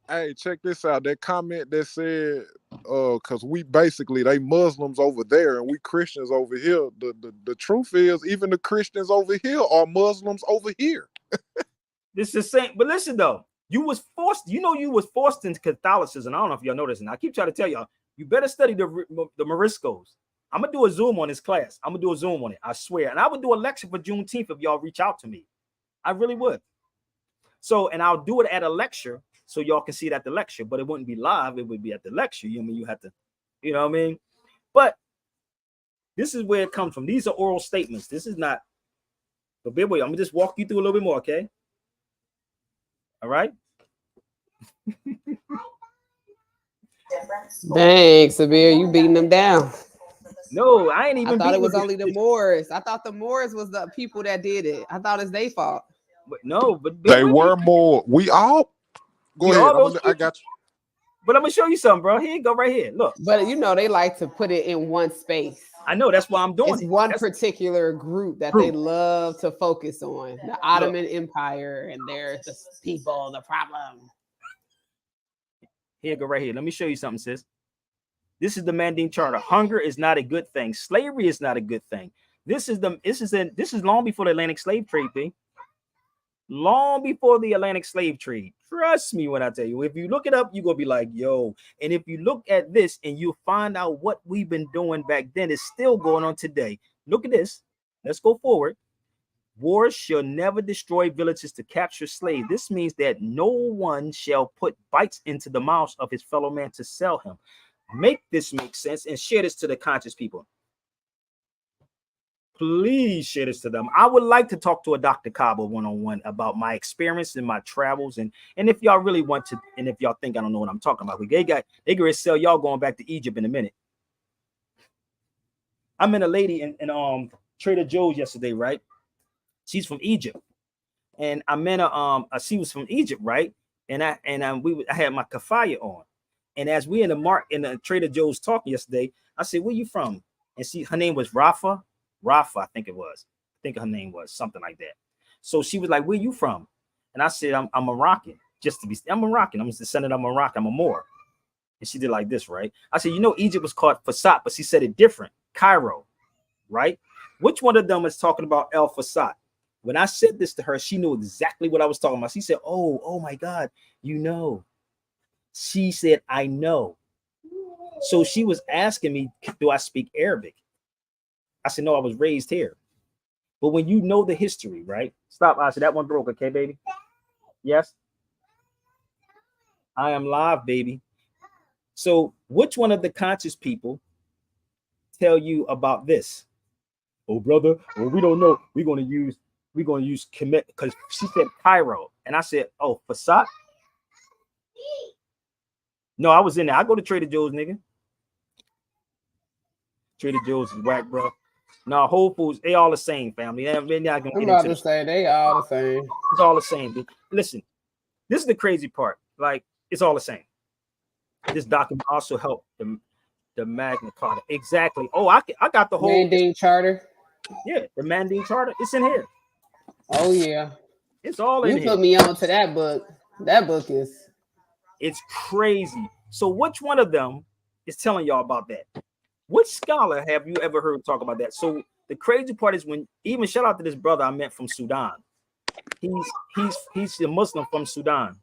Hey, check this out. That comment that said, because we basically, they Muslims over there and we Christians over here. The truth is, even the Christians over here are Muslims over here. This is the same. But listen, though, you was forced into Catholicism. I don't know if y'all know this, and I keep trying to tell y'all, you better study the Moriscos. I'm going to do a Zoom on this class. I'm going to do a Zoom on it. I swear. And I would do a lecture for Juneteenth if y'all reach out to me. I really would. So, and I'll do it at a lecture so y'all can see it at the lecture, but it wouldn't be live. It would be at the lecture. You know what I mean? You have to, you know what I mean? But this is where it comes from. These are oral statements. This is not, but baby, I'm going to just walk you through a little bit more, okay? All right? Dang, Sabir, you beating them down. No, I ain't even. I thought it was only the Moors. I thought the Moors was the people that did it. I thought it's their fault. But no, but bear They with were me. more. We all. Go We ahead. all those I got you. But I'm gonna show you something, bro. Here you go, right here. Look, But you know, they like to put it in one space. I know that's why I'm doing It's it. one That's particular group that Group. they love to focus on, the Ottoman Empire, and they're the people, the problem. Here you go, right here. Let me show you something, sis. This is the Manding Charter. Hunger is not a good thing. Slavery is not a good thing. This is long before the Atlantic slave trade thing. Long before the Atlantic slave trade. Trust me when I tell you. If you look it up, you're gonna be like, yo. And if you look at this and you find out what we've been doing back then is still going on today. Look at this. Let's go forward. Wars shall never destroy villages to capture slaves. This means that no one shall put bites into the mouths of his fellow man to sell him. Make this make sense and share this to the conscious people. Please share this to them. I would like to talk to a Dr. Cabo one-on-one about my experience and my travels. And if y'all really want to, and if y'all think I don't know what I'm talking about, they gonna sell y'all going back to Egypt in a minute. I met a lady in Trader Joe's yesterday, right? She's from Egypt. And I met her, she was from Egypt, right? And I had my kafaya on. And as we in the Trader Joe's talking yesterday, I said, "Where you from?" And her name was Rafa, I think it was. I think her name was something like that. So she was like, "Where you from?" And I said, I'm Moroccan. I'm Moroccan. I'm a descendant of Morocco. I'm a Moor. And she did like this, right? I said, Egypt was called Fasat, but she said it different. Cairo, right? Which one of them is talking about El Fasat? When I said this to her, she knew exactly what I was talking about. She said, oh my God, you know. She said, I know. So she was asking me, do I speak Arabic? I said, no, I was raised here. But when you know the history, right? Stop. I said, that one broke, okay, baby? Yes? I am live, baby. So which one of the conscious people tell you about this? Oh, brother, well, we don't know. We're going to use commit, because she said Cairo. And I said, oh, Fasat? No, I was in there. I go to Trader Joe's, nigga. Trader Joe's is whack, bro. No, Whole Foods, they all the same, family. They're not gonna I'm about to say they all the same. It's all the same, dude. Listen, this is the crazy part. Like, it's all the same. This document also helped the Magna Carta. Exactly. Oh, I got the whole Manding Charter. Yeah, the Manding Charter. It's in here. Oh yeah, it's all in here. You put me on to that book. That book is. It's crazy. So which one of them is telling y'all about that? Which scholar have you ever heard talk about that? So the crazy part is when even shout out to this brother I met from Sudan. He's a Muslim from Sudan,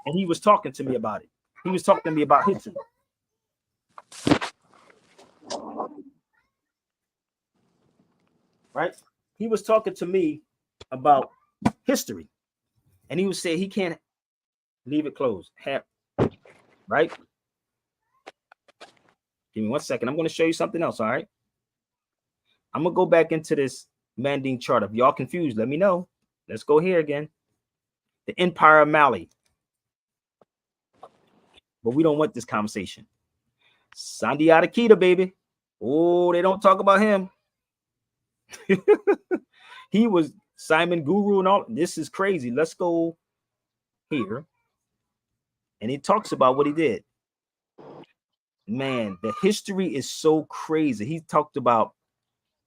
and he was talking to me about it. He was talking to me about history. Right? He was talking to me about history, and he was saying he can't leave it closed. Right? Give me 1 second. I'm going to show you something else. All right. I'm going to go back into this Manding chart. If y'all confused, let me know. Let's go here again. The Empire of Mali. But we don't want this conversation. Sandi Adakita, baby. Oh, they don't talk about him. He was Simon Guru and all. This is crazy. Let's go here. And he talks about what he did. Man, the history is so crazy. He talked about,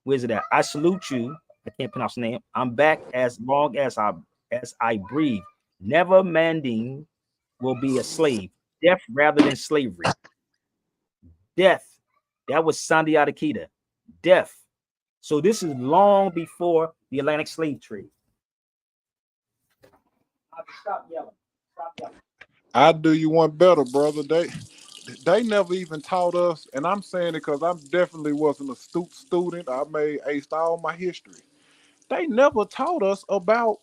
where's it at? I salute you. I can't pronounce the name. I'm back as long as I breathe. Never Manding will be a slave. Death rather than slavery. Death. That was Sandi Adakita. Death. So this is long before the Atlantic slave trade. Stop yelling. Stop yelling. I do you one better, brother. They never even taught us, and I'm saying it because I definitely wasn't a student. I aced all my history. They never taught us about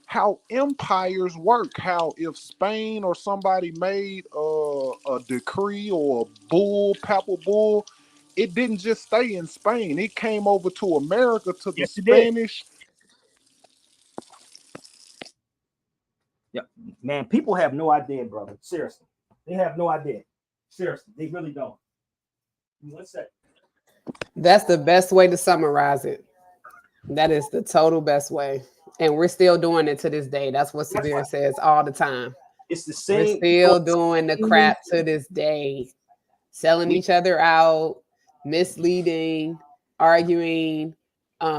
how empires work. How if Spain or somebody made a decree or a papal bull, it didn't just stay in Spain. It came over to America, to the Spanish. Yeah, man, people have no idea, brother. Seriously, they have no idea. Seriously, they really don't. What's that? That's the best way to summarize it. That is the total best way. And we're still doing it to this day. That's what Sabir says all the time. It's the We're same. still doing the crap to this day. Selling each other out, misleading, arguing,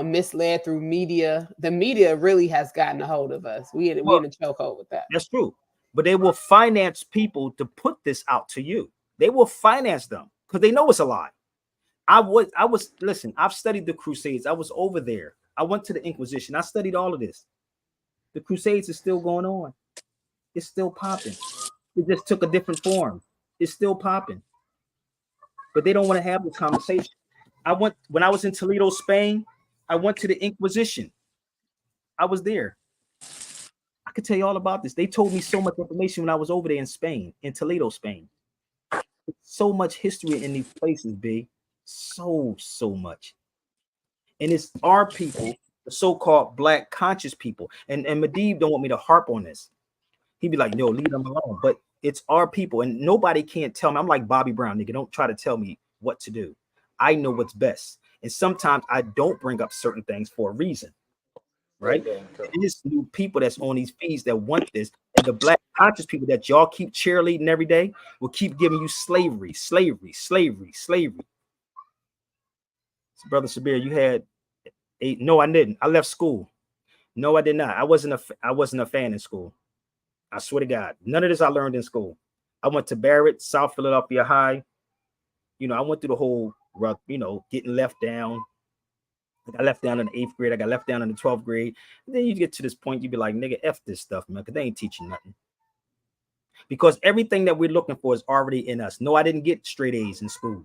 misled through media. The media really has gotten a hold of us. We in a chokehold with that. That's true. But they will finance people to put this out to you. They will finance them because they know it's a lie. I was listen, I've studied the Crusades. I was over there. I went to the Inquisition. I studied all of this. The Crusades is still going on. It's still popping. It just took a different form. It's still popping. But they don't want to have the conversation. When I was in Toledo, Spain, I went to the Inquisition. I was there. I could tell you all about this. They told me so much information when I was over there in Spain, in Toledo, Spain. So much history in these places, B. So much. And it's our people, the so-called black conscious people. And Medivh don't want me to harp on this. He'd be like, no, leave them alone. But it's our people, and nobody can't tell me. I'm like Bobby Brown, nigga. Don't try to tell me what to do. I know what's best. And sometimes I don't bring up certain things for a reason. Right? It's new people that's on these feeds that want this, and the black conscious people that y'all keep cheerleading every day will keep giving you slavery. So, Brother Sabir, you had no, I didn't. I left school. No, I did not. I wasn't a fan in school. I swear to God, none of this I learned in school. I went to Barrett, South Philadelphia High. You know, I went through the whole, getting left down. I got left down in the 8th grade. I got left down in the 12th grade. And then you get to this point, you be like, nigga, F this stuff, man, because they ain't teaching nothing. Because everything that we're looking for is already in us. No, I didn't get straight A's in school.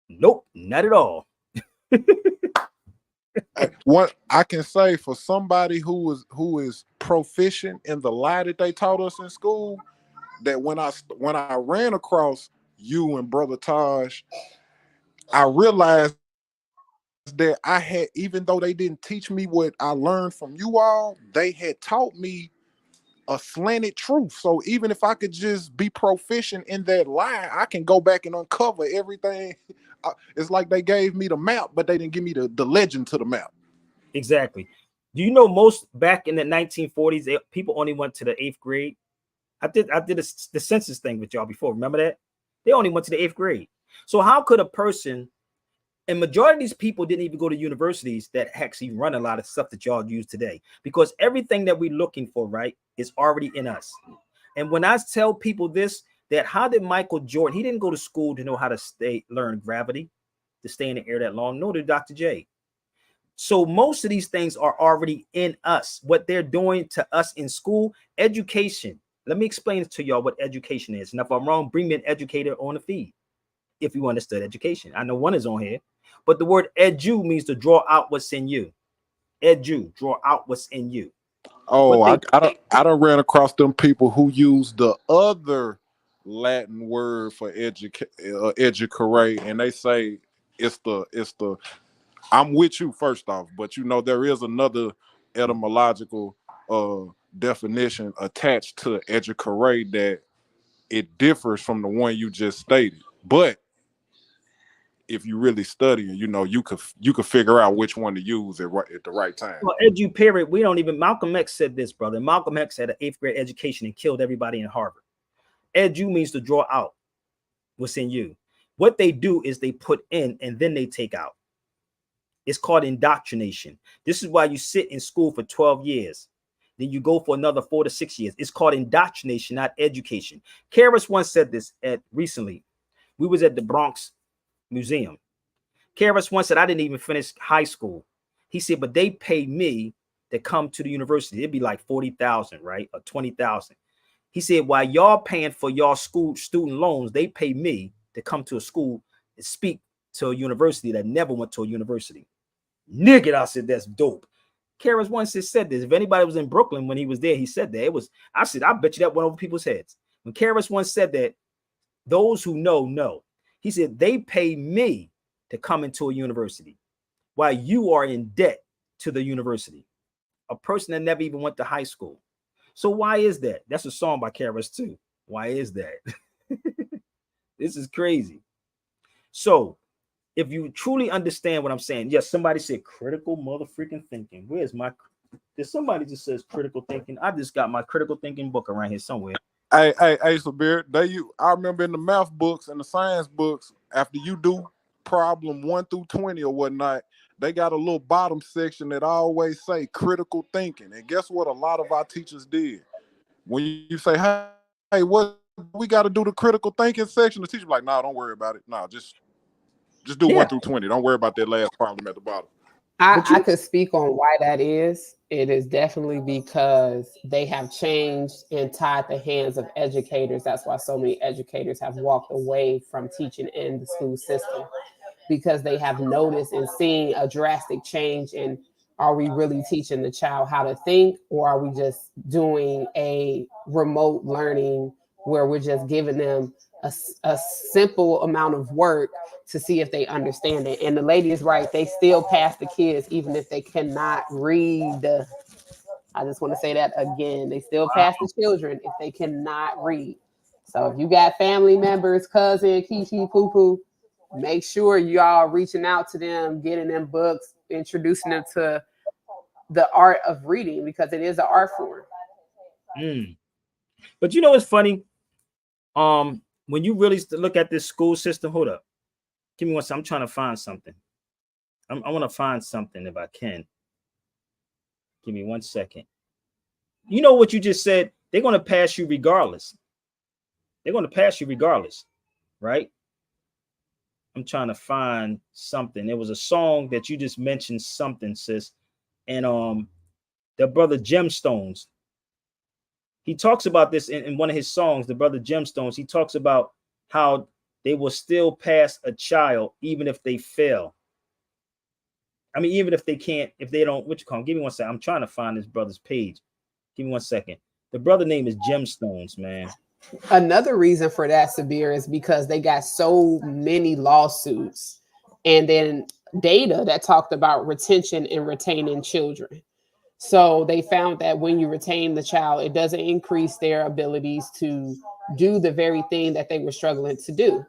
Nope, not at all. What I can say for somebody who is proficient in the lie that they taught us in school, that when I ran across you and Brother Taj, I realized that I had, even though they didn't teach me what I learned from you all, they had taught me a slanted truth. So even if I could just be proficient in that lie, I can go back and uncover everything. It's like they gave me the map, but they didn't give me the legend to the map. Exactly. Do you know most back in the 1940s, people only went to the 8th grade? I did the census thing with y'all before. Remember that? They only went to the 8th grade. So how could a person, and majority of these people didn't even go to universities that actually run a lot of stuff that y'all use today, because everything that we're looking for, right, is already in us. And when I tell people this, that how did Michael Jordan, he didn't go to school to know how to learn gravity, to stay in the air that long. No, to Dr. J. So most of these things are already in us. What they're doing to us in school, education. Let me explain it to y'all what education is. And if I'm wrong, bring me an educator on the feed if you understood education. I know one is on here, but the word edu means to draw out what's in you. Edu, draw out what's in you. Oh, I done ran across them people who use the other Latin word for educare, and they say it's the I'm with you first off, but there is another etymological definition attached to educare that it differs from the one you just stated. But if you really study it, you could figure out which one to use at the right time. Well, eduperiod, we don't even, Malcolm X said this, brother. Malcolm X had an 8th grade education and killed everybody in Harvard. Edu means to draw out what's in you. What they do is they put in and then they take out. It's called indoctrination. This is why you sit in school for 12 years. Then you go for another 4 to 6 years. It's called indoctrination, not education. Karis once said this recently. We was at the Bronx Museum. Karis once said, I didn't even finish high school. He said, but they pay me to come to the university. It'd be like 40,000, right? Or 20,000. He said, while y'all paying for y'all school student loans, they pay me to come to a school and speak to a university that never went to a university. Nigga, I said, that's dope. Karis once said this. If anybody was in Brooklyn when he was there, he said that. I said, I bet you that went over people's heads. When Karis once said that, those who know. He said, they pay me to come into a university while you are in debt to the university. A person that never even went to high school. So why is that? That's a song by Karis too. Why is that? This is crazy. So if you truly understand what I'm saying, yes, somebody said critical motherfucking thinking. Where's my? Did somebody just says critical thinking? I just got my critical thinking book around here somewhere. Hey, Sabir, I remember in the math books and the science books, after you do problem 1 through 20 or whatnot, they got a little bottom section that always say critical thinking. And guess what? A lot of our teachers did. When you say, hey, what we got to do the critical thinking section, the teacher be like, no, don't worry about it. No, just do 1 through 20. Don't worry about that last problem at the bottom. I could speak on why that is. It is definitely because they have changed and tied the hands of educators. That's why so many educators have walked away from teaching in the school system, because they have noticed and seen a drastic change in, are we really teaching the child how to think, or are we just doing a remote learning where we're just giving them a simple amount of work to see if they understand it? And the lady is right. They still pass the kids even if they cannot read. I just want to say that again. They still pass the children if they cannot read. So if you got family members, cousin, kiki, poo-poo, make sure y'all reaching out to them, getting them books, introducing them to the art of reading, because it is an art form. But you know what's funny? When you really look at this school system, hold up. Give me one second. I'm trying to find something. I want to find something if I can. Give me 1 second. You know what you just said? They're going to pass you regardless. They're going to pass you regardless, right? I'm trying to find something. There was a song that you just mentioned something, sis. And their brother Gemstones, he talks about this in one of his songs, the brother Gemstones. He talks about how they will still pass a child even if they fail. I mean, even if they can't, if they don't, what you call them? Give me 1 second. I'm trying to find this brother's page. Give me 1 second. The brother name is Gemstones, man. Another reason for that, Sabir, is because they got so many lawsuits and then data that talked about retention and retaining children. So they found that when you retain the child, it doesn't increase their abilities to do the very thing that they were struggling to do.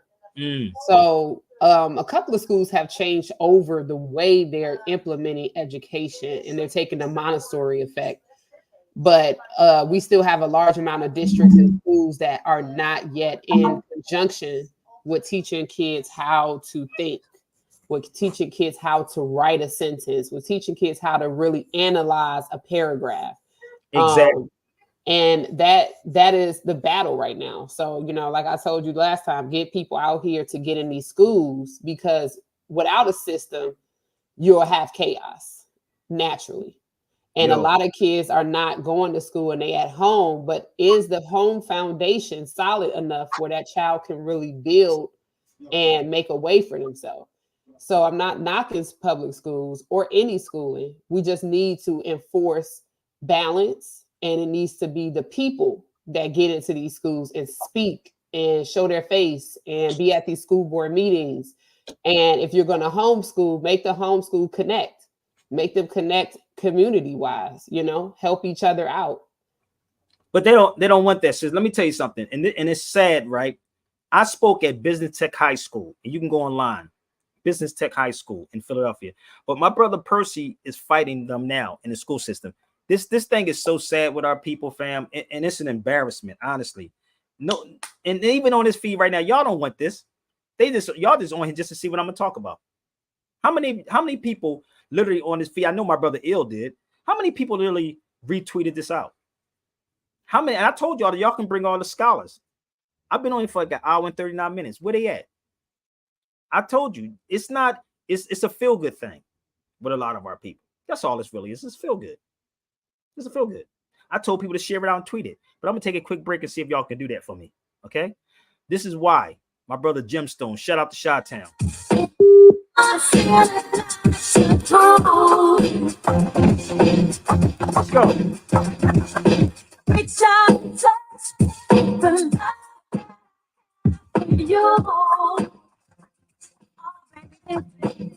So a couple of schools have changed over the way they're implementing education, and they're taking the Montessori effect. But we still have a large amount of districts and schools that are not yet in conjunction with teaching kids how to think, with teaching kids how to write a sentence, with teaching kids how to really analyze a paragraph. Exactly. And that is the battle right now. So, you know, like I told you last time, get people out here to get in these schools, because without a system, you'll have chaos naturally. And a lot of kids are not going to school and they at home, but is the home foundation solid enough where that child can really build and make a way for themselves? So I'm not knocking public schools or any schooling. We just need to enforce balance, and it needs to be the people that get into these schools and speak and show their face and be at these school board meetings. And if you're going to homeschool, make the homeschool connect, make them connect community wise, you know, help each other out. But they don't want that. So let me tell you something. And it's sad, right? I spoke at Business Tech High School, and you can go online, Business Tech High School in Philadelphia. But my brother Percy is fighting them now in the school system. This thing is so sad with our people, fam, and it's an embarrassment, honestly. No, and even on this feed right now, y'all don't want this. Y'all just on here just to see what I'm gonna talk about. How many people literally on this feed? I know my brother Ill did. How many people literally retweeted this out? How many? And I told y'all that y'all can bring all the scholars. I've been on here for like an hour and 39 minutes. Where they at? I told you it's not. It's a feel good thing with a lot of our people. That's all this really is. It's feel good. It's a feel good. I told people to share it out and tweet it, but I'm gonna take a quick break and see if y'all can do that for me. Okay. This is why my brother Gemstone. Shout out to Chi-Town. Let's go. Reach out, touch the love you. Oh, baby.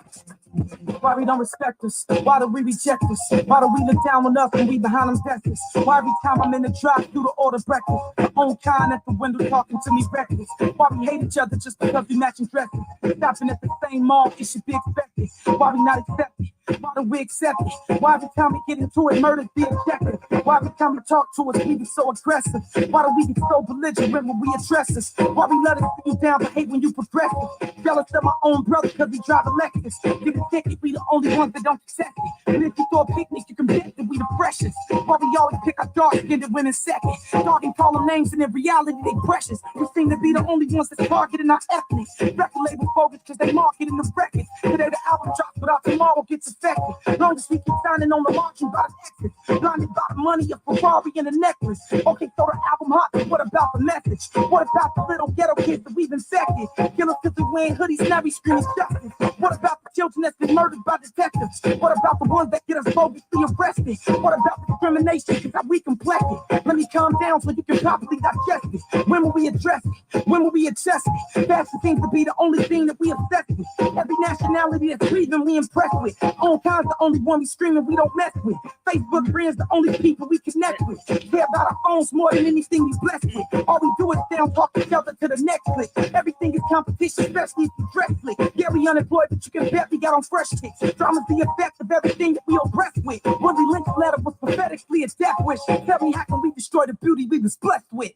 Why we don't respect us? Why do we reject us? Why do we look down on us when we behind them desks? Why every time I'm in the drive through to order breakfast, my own kind at the window talking to me reckless? Why we hate each other just because we matching dresses? Stopping at the same mall, it should be expected. Why we not accepted? Why do we accept it? Why every time we get into it, murder's the objective? Why every time we talk to us, we be so aggressive? Why do we be so belligerent when we address us? Why we let us see you down but hate when you progress it? Jealous of my own brother because we drive a Lexus. Get a ticket, we the only ones that don't accept it. And if you throw a picnic, you can bet that we the freshest. Why we always pick our dark skinned and win in second? Dog and call them names and in reality they precious. We seem to be the only ones that's targeting our ethnic. Record label focus because they marketing the record. Today the album drops, but our tomorrow gets affected. Long as we keep signing on the margin by the exit. Blinded by the money, a Ferrari and a necklace. Okay, so the album hot, but what about the message? What about the little ghetto kids that we've infected? Killers because we wearing hoodies, now we screaming justice. What about the children that's been murdered by detectives? What about the ones that get us bogusly arrested? What about discrimination because how we complected? Let me calm down so you can properly digest it. When will we address it? When will we adjust it? Fashion seems to be the only thing that we obsess with. Every nationality that's breathing we impressed with. All kinds the only one we screaming we don't mess with. Facebook friends the only people we connect with. Care about our phones more than anything we blessed with. All we do is down talk each other to the next click. Everything is competition, especially if you dress slick. Yeah, we unemployed, but you can bet we got on fresh kicks. Drama's the effect of everything that we oppressed with. When we linked letter was prophetically a death wish. Tell me how can we destroy the beauty we was blessed with?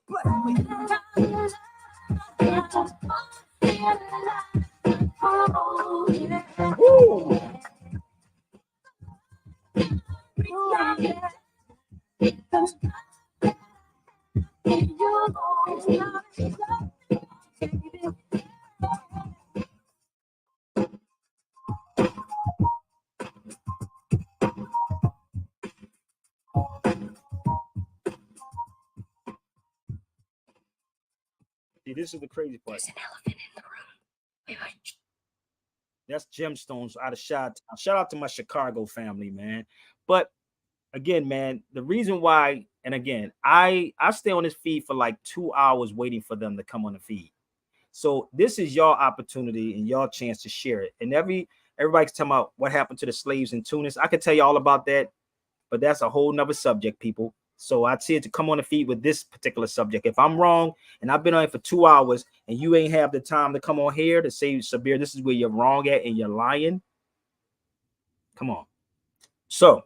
Woo! See, this is the crazy part. There's an elephant in the room. That's gemstones out of Chi-Town. Shout out to my Chicago family, man. But again, man, the reason why, and again, I stay on this feed for like 2 hours waiting for them to come on the feed. So this is your opportunity and your chance to share it. And everybody's talking about what happened to the slaves in Tunis. I could tell you all about that, but that's a whole nother subject, people. So I'd say to come on the feed with this particular subject. If I'm wrong and I've been on it for 2 hours and you ain't have the time to come on here to say, Sabir, this is where you're wrong at and you're lying. Come on. So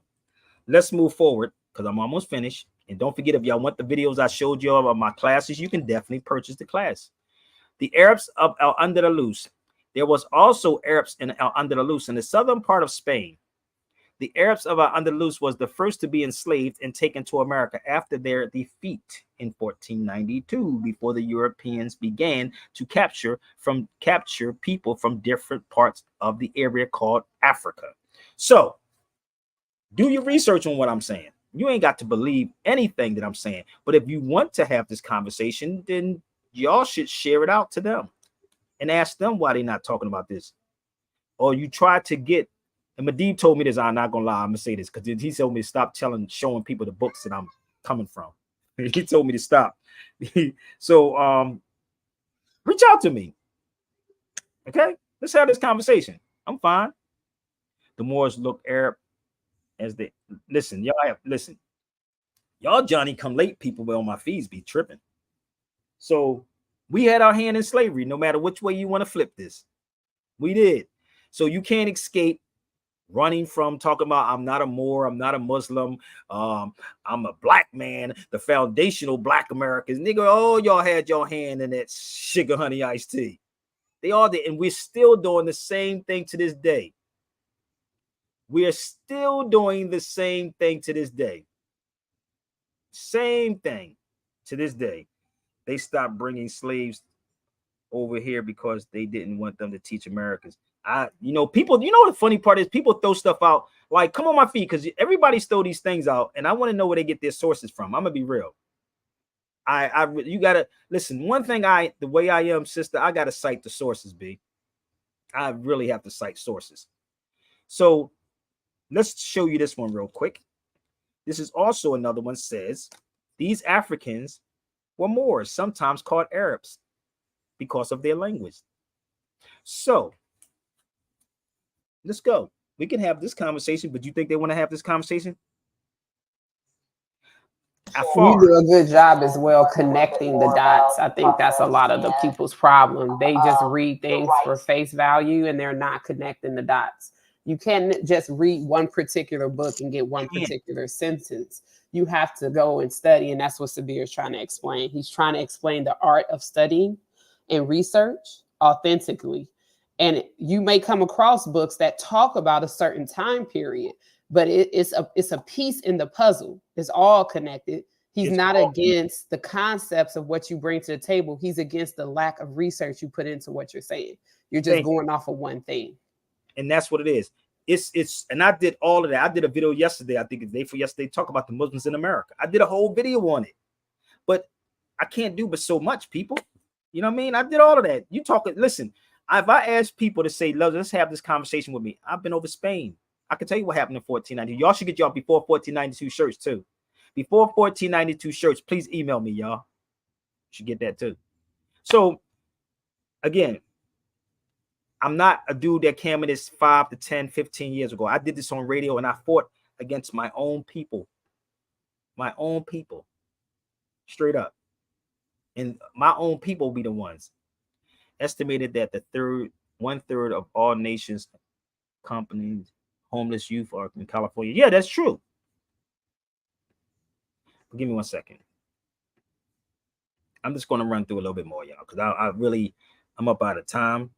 let's move forward because I'm almost finished. And don't forget, if y'all want the videos I showed you of my classes, you can definitely purchase the class. The Arabs of Al-Andalus. There was also Arabs in Al-Andalus in the southern part of Spain. The Arabs of Al-Andalus was the first to be enslaved and taken to America after their defeat in 1492, before the Europeans began to capture people from different parts of the area called Africa. So do your research on what I'm saying. You ain't got to believe anything that I'm saying. But if you want to have this conversation, then y'all should share it out to them and ask them why they're not talking about this. Or you try to get, and Medib told me this, I'm not gonna lie, I'm gonna say this, because he told me to stop showing people the books that I'm coming from. He told me to stop. So reach out to me. Okay, let's have this conversation. I'm fine. The Moors look Arab as they listen. Y'all Johnny come late people on my feeds be tripping. So we had our hand in slavery, no matter which way you want to flip this. We did. So you can't escape running from talking about I'm not a Moor, I'm not a Muslim, I'm a black man, the foundational black Americans. Nigga, all y'all had your hand in that sugar honey iced tea. They all did, and we're still doing the same thing to this day. We are still doing the same thing to this day. Same thing to this day. They stopped bringing slaves over here because they didn't want them to teach Americans. People, the funny part is people throw stuff out like, come on my feed, because everybody's throw these things out, and I want to know where they get their sources from. I'm gonna be real. You gotta listen. One thing, the way I am, sister, I gotta cite the sources, B. I really have to cite sources. So let's show you this one real quick. This is also another one. Says these Africans were Moors, sometimes called Arabs, because of their language. So let's go. We can have this conversation, but you think they want to have this conversation? You do a good job as well connecting the dots. I think that's a lot of the people's problem. They just read things for face value and they're not connecting the dots. You can't just read one particular book and get one particular sentence. You have to go and study, and that's what Sabir is trying to explain. He's trying to explain the art of studying and research authentically. And you may come across books that talk about a certain time period, but it's a piece in the puzzle. It's all connected. He's not against the concepts of what you bring to the table. He's against the lack of research you put into what you're saying. You're just going off of one thing. And that's what it is. It's and I did all of that. I did a video yesterday, I think the day for yesterday, talk about the Muslims in America. I did a whole video on it, but I can't do but so much, people. You know what I mean? I did all of that. You talk, listen, if I ask people to say, let's have this conversation with me, I've been over Spain. I can tell you what happened in 1492. Y'all should get y'all before 1492 shirts too. Before 1492 shirts, please email me, y'all. You should get that too. So again, I'm not a dude that came in this 5 to 10, 15 years ago. I did this on radio and I fought against my own people. My own people. Straight up. And my own people be the ones. Estimated that one third of all nations, companies, homeless youth are in California. Yeah, that's true. But give me 1 second. I'm just going to run through a little bit more, y'all, because I'm up out of time.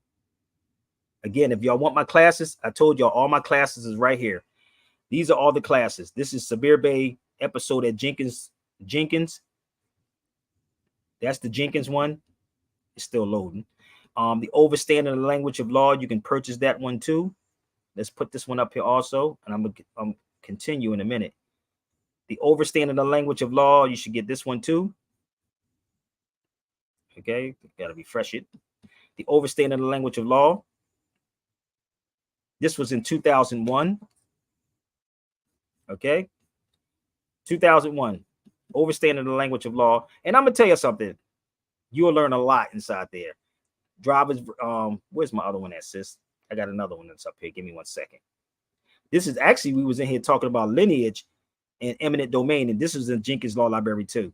Again, if y'all want my classes, I told y'all all my classes is right here. These are all the classes. This is Sabir Bey episode at Jenkins. That's the Jenkins one. It's still loading. The Overstanding the Language of Law, you can purchase that one too. Let's put this one up here also, and I'm continue in a minute. The Overstanding the Language of Law, you should get this one too. Okay, gotta refresh it. The Overstanding the Language of Law. This was in 2001. Okay, 2001. Overstanding the Language of Law, and I'm gonna tell you something. You'll learn a lot inside there. Drivers, where's my other one at, sis? I got another one that's up here. Give me 1 second. This is actually, we was in here talking about lineage and eminent domain, and this was in Jenkins Law Library too.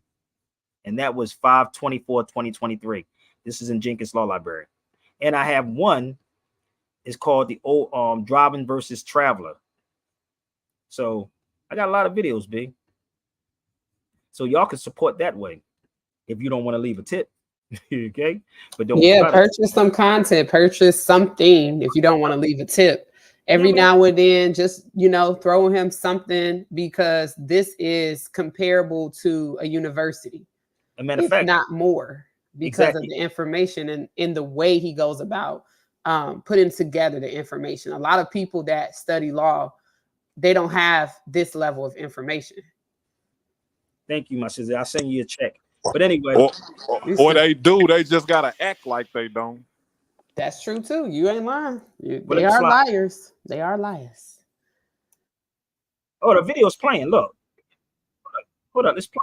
And that was 5/24/2023. This is in Jenkins Law Library. And I have one, it's called the Driving versus Traveler. So I got a lot of videos, B. So y'all can support that way if you don't want to leave a tip. Okay, but don't purchase some content, purchase something if you don't want to leave a tip. Every now and then, just throw him something, because this is comparable to a university, a matter of fact, not more, because of the information and in the way he goes about putting together the information. A lot of people that study law, they don't have this level of information. Thank you, my sister. I'll send you a check. But anyway, or they do. They just gotta act like they don't. That's true too. You ain't lying. They are liars. They are liars. Oh, the video's playing. Look. Hold on. Let's play.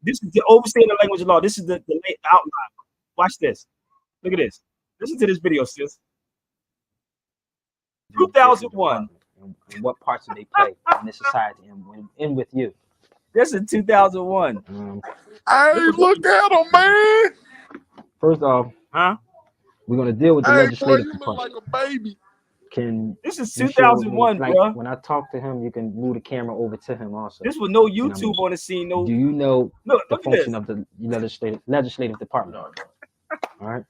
This is the Overstanding the Language of Law. This is the outline. Watch this. Look at this. Listen to this video, sis. 2001. And what parts do they play in this society and with you? This is 2001. Hey, look at him, man. First off, we're gonna deal with the legislative department. Like a baby. This is 2001, bro. When I talk to him, you can move the camera over to him also. This was no YouTube on the scene. No. Do you know the function of the legislative department? All right.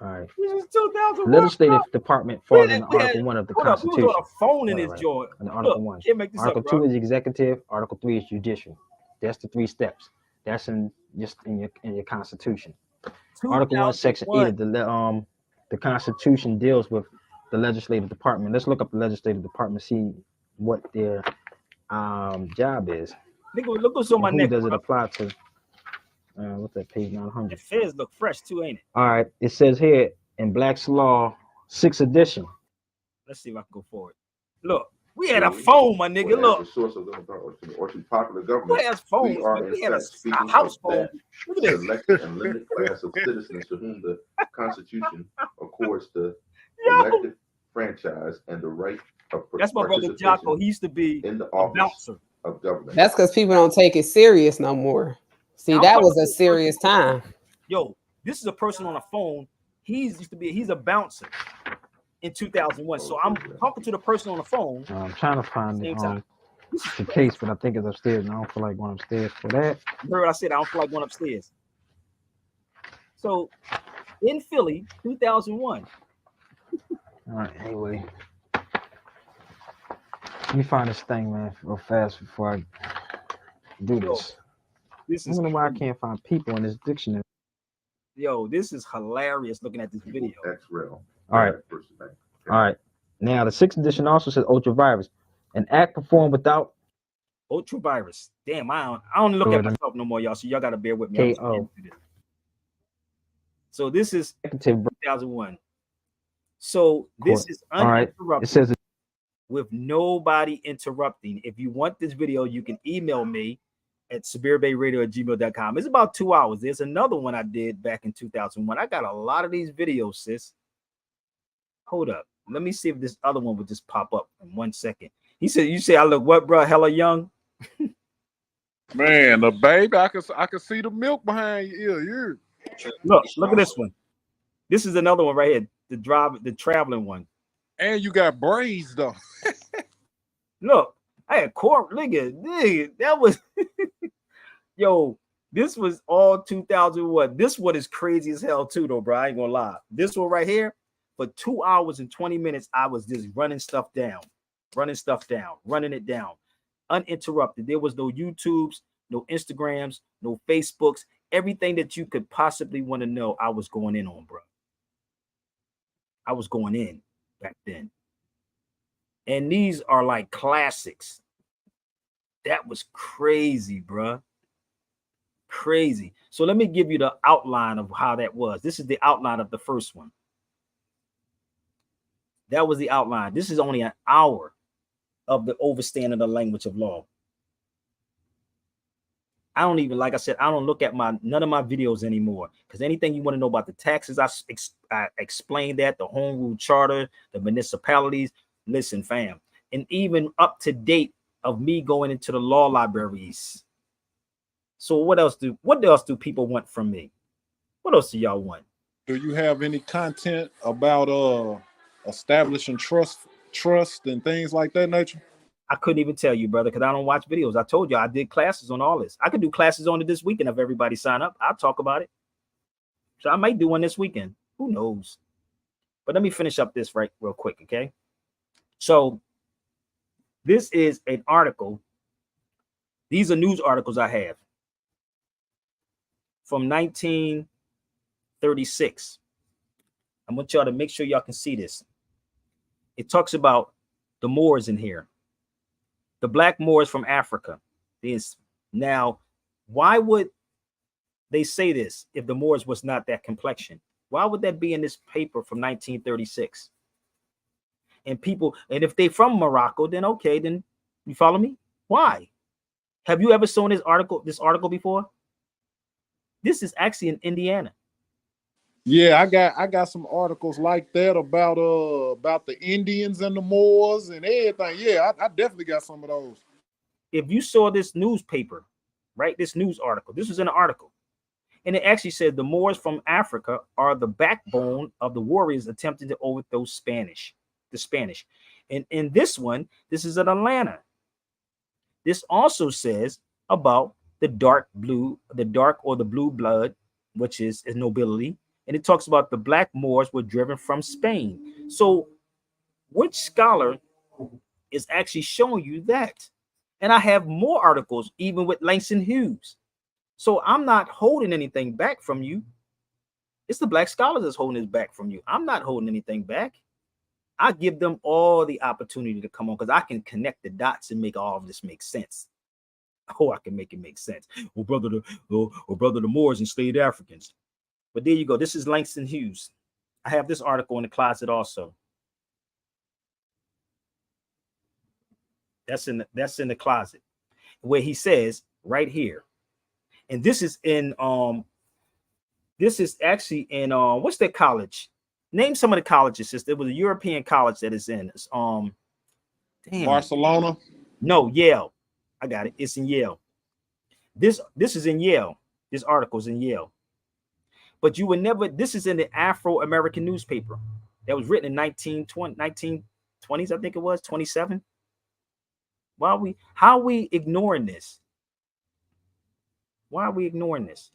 All right. This is 2001. Legislative department falls in Article 1 of the Constitution. Got a phone in his jaw. Article 1. Article 2 is executive. Article 3 is judicial. That's the 3 steps. That's in your Constitution. Article 1, Section 8 of the Constitution deals with the legislative department. Let's look up the legislative department, see what their job is. Look what's on my neck. Who does it apply to? What's that, page 900? The feds look fresh too, ain't it? All right. It says here in Black's Law 6th edition. Let's see if I can go forward. Look, we had a phone, my nigga. Look. Source of or to popular government. Who has phones? We had a house phone. Look at this. Selected and limited class of citizens to whom the Constitution accords the elective franchise franchise and the right of That's my brother participation Jocko. He used to be in the a office bouncer. of government. That's because people don't take it serious no more. See, Now, I'm that talking was a to serious time. Yo, this is a person on the phone. He's a bouncer in 2001. So I'm talking to the person on the phone. I'm trying to find Same time. the case, but I think it's upstairs. And I don't feel like going upstairs for that. You heard what I said? I don't feel like going upstairs. So in Philly, 2001. All right, anyway. Let me find this thing, man, real fast before I do this. This I is wonder why I can't find people in this dictionary. Yo, this is hilarious looking at this video. X-Rail. All right. All right. Now, the 6th edition also says ultravirus, an act performed without ultravirus. Damn, I don't look at myself no more, y'all. So y'all got to bear with me. KO. So this is 2001. So this is uninterrupted. All right. It says with nobody interrupting. If you want this video, you can email me at SiberiaBayRadio@gmail.com. It's about 2 hours. There's another one I did back in 2001. I got a lot of these videos, sis. Hold up. Let me see if this other one would just pop up in 1 second. He said, "You say I look what, bro? Hella young." Man, the baby, I can see the milk behind your ear. Look at this one. This is another one right here. The traveling one. And you got braids though. Look, I had nigga, that was yo. This was all 2001. This one is crazy as hell too, though, bro. I ain't gonna lie. This one right here, for 2 hours and 20 minutes, I was just running stuff down, running it down, uninterrupted. There was no YouTubes, no Instagrams, no Facebooks. Everything that you could possibly want to know, I was going in on, bro. I was going in back then. And these are like classics. That was crazy, bro. Crazy. So let me give you the outline of how that was. This is the outline of the first one. That was the outline. This is only an hour of the overstanding the language of law. I don't even, like I said, I don't look at none of my videos anymore, because anything you want to know about the taxes, I explained that, the home rule charter, the municipalities. Listen, fam, and even up to date of me going into the law libraries. So what else do people want from me? What else do y'all want? Do you have any content about establishing trust and things like that nature? I couldn't even tell you, brother, because I don't watch videos. I told you I did classes on all this. I could do classes on it this weekend if everybody sign up. I'll talk about it. So I might do one this weekend. Who knows? But let me finish up this real quick, okay? So this is an article. These are news articles I have from 1936. I want y'all to make sure y'all can see this. It talks about the Moors in here. The black Moors from Africa. Now, why would they say this if the Moors was not that complexion? Why would that be in this paper from 1936? And if they from Morocco, then okay, then you follow me? Why? Have you ever seen this article before? This is actually in Indiana. Yeah, I got some articles like that about the Indians and the Moors and everything. Yeah, I definitely got some of those. If you saw this newspaper, right? This news article, this was an article. And it actually said the Moors from Africa are the backbone of the warriors attempting to overthrow the Spanish. And in this one, this is in Atlanta. This also says about the dark or the blue blood, which is nobility. And it talks about the black Moors were driven from Spain. So which scholar is actually showing you that? And I have more articles, even with Langston Hughes. So I'm not holding anything back from you. It's the black scholars that's holding this back from you. I'm not holding anything back. I give them all the opportunity to come on, because I can connect the dots and make all of this make sense. Oh, I can make it make sense. Oh, brother, the Moors enslaved Africans. But there you go. This is Langston Hughes. I have this article in the closet also. That's in the closet, where he says right here. And this is in this is actually in what's that college? Name some of the colleges, sister. It was a European college that is in. It's, damn. Barcelona. No, Yale. I got it. It's in Yale. This is in Yale. This article is in Yale. But you would never. This is in the Afro-American newspaper that was written in 1920s. I think it was 27. How are we ignoring this? Why are we ignoring this?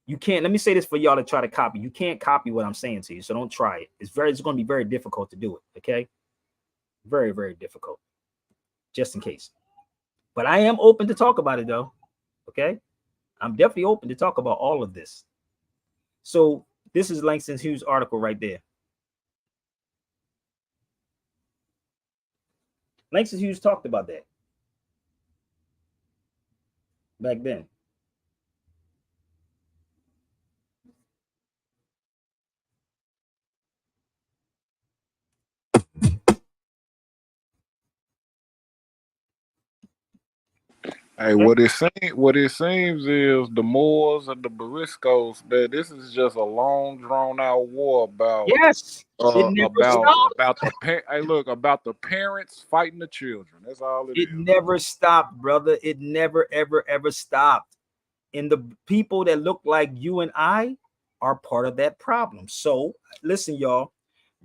You can't. Let me say this for y'all to try to copy. You can't copy what I'm saying to you, so don't try it. It's going to be very difficult to do it. Okay, very, very difficult. Just in case. But I am open to talk about it, though. Okay, I'm definitely open to talk about all of this. So this is Langston Hughes' article right there. Langston Hughes talked about that back then. Hey, what it seems is the Moors and the Moriscos, that this is just a long drawn out war about about the parents fighting the children. That's all it is. It never stopped, brother. It never ever stopped. And the people that look like you and I are part of that problem. So listen, y'all,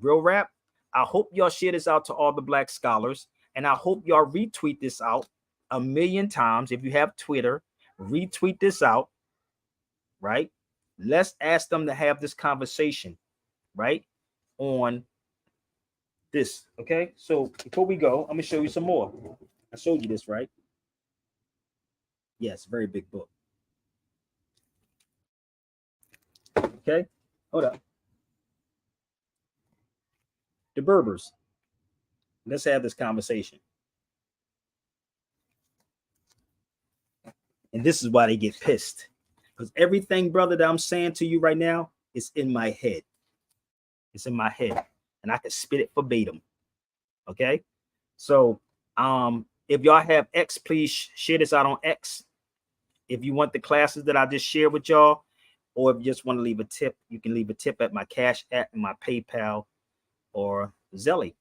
Real Rap, I hope y'all share this out to all the Black scholars, and I hope y'all retweet this out 1,000,000 times. If you have Twitter, retweet this out, right? Let's ask them to have this conversation, right, on this. Okay, so before we go, I'm gonna show you some more. I showed you this, right? Yes, very big book. Okay, hold up. The Berbers. Let's have this conversation. And this is why they get pissed. Because everything, brother, that I'm saying to you right now is in my head. It's in my head. And I can spit it verbatim. Okay? So if y'all have X, please share this out on X. If you want the classes that I just shared with y'all, or if you just want to leave a tip, you can leave a tip at my Cash App and my PayPal or Zelly.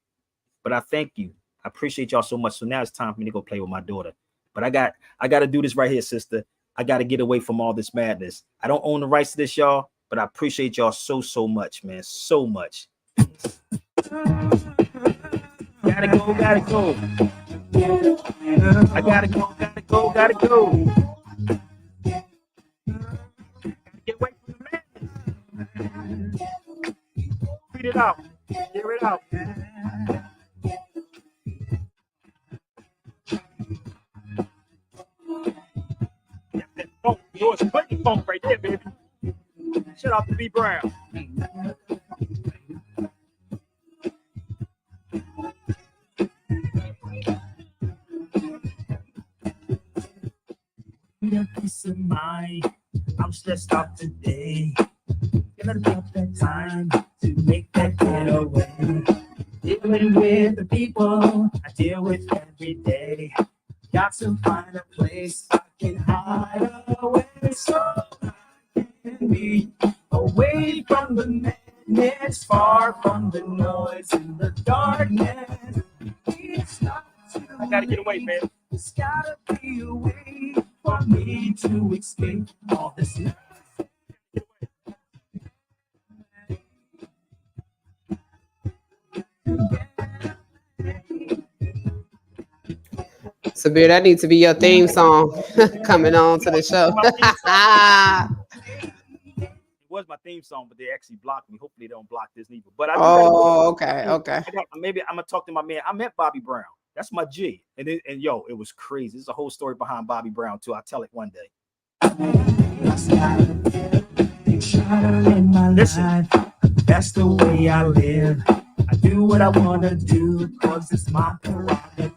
But I thank you. I appreciate y'all so much. So now it's time for me to go play with my daughter. But I got to do this right here, sister. I got to get away from all this madness. I don't own the rights to this, y'all, but I appreciate y'all so much, man. So much. Gotta go. I gotta go. Get away from the madness. Read it out. Hear it out. Funk. Yours plenty funk right there, baby. Shout out to B Brown. Peace of mind. I'm stressed out today. Gonna take that time to make that getaway. Dealing with the people I deal with every day. Got to find a place I can hide away, so I can be away from the madness, far from the noise and the darkness. It's not too I gotta get away, man. It's gotta be a way for me to escape all this. Sabir, that needs to be your theme song coming on to the show. It was my theme song, but they actually blocked me. Hopefully, they don't block this neither. But okay. Maybe I'm gonna talk to my man. I met Bobby Brown. That's my G. And yo, it was crazy. There's a whole story behind Bobby Brown too. I'll tell it one day. Listen, that's the way I live. I do what I wanna do, cause it's my prerogative.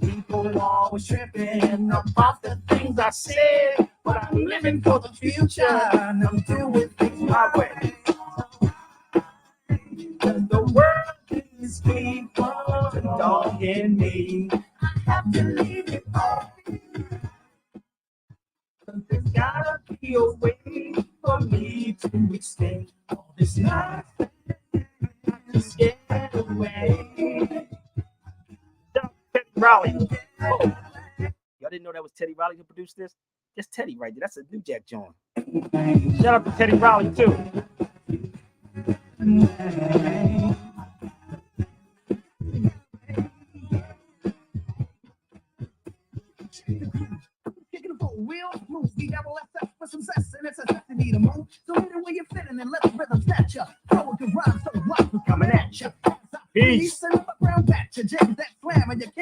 People always tripping about the things I said, but I'm living for the future and I'm doing things my way. The world is people dogging me. I have to leave it all. There's gotta be a way for me to escape all this. It's not get away. Teddy Riley. Oh. Y'all didn't know that was Teddy Riley who produced this? That's Teddy right there. That's a New Jack joint. Shout out to Teddy Riley too. Real smooth, we got left up for some zest, and it's a necessity to move. So either way you're fitting and let the rhythm snatch ya. Throw a good rhyme, so life is coming at ya. Peace. And the background patch, you jam that slam, and you can't.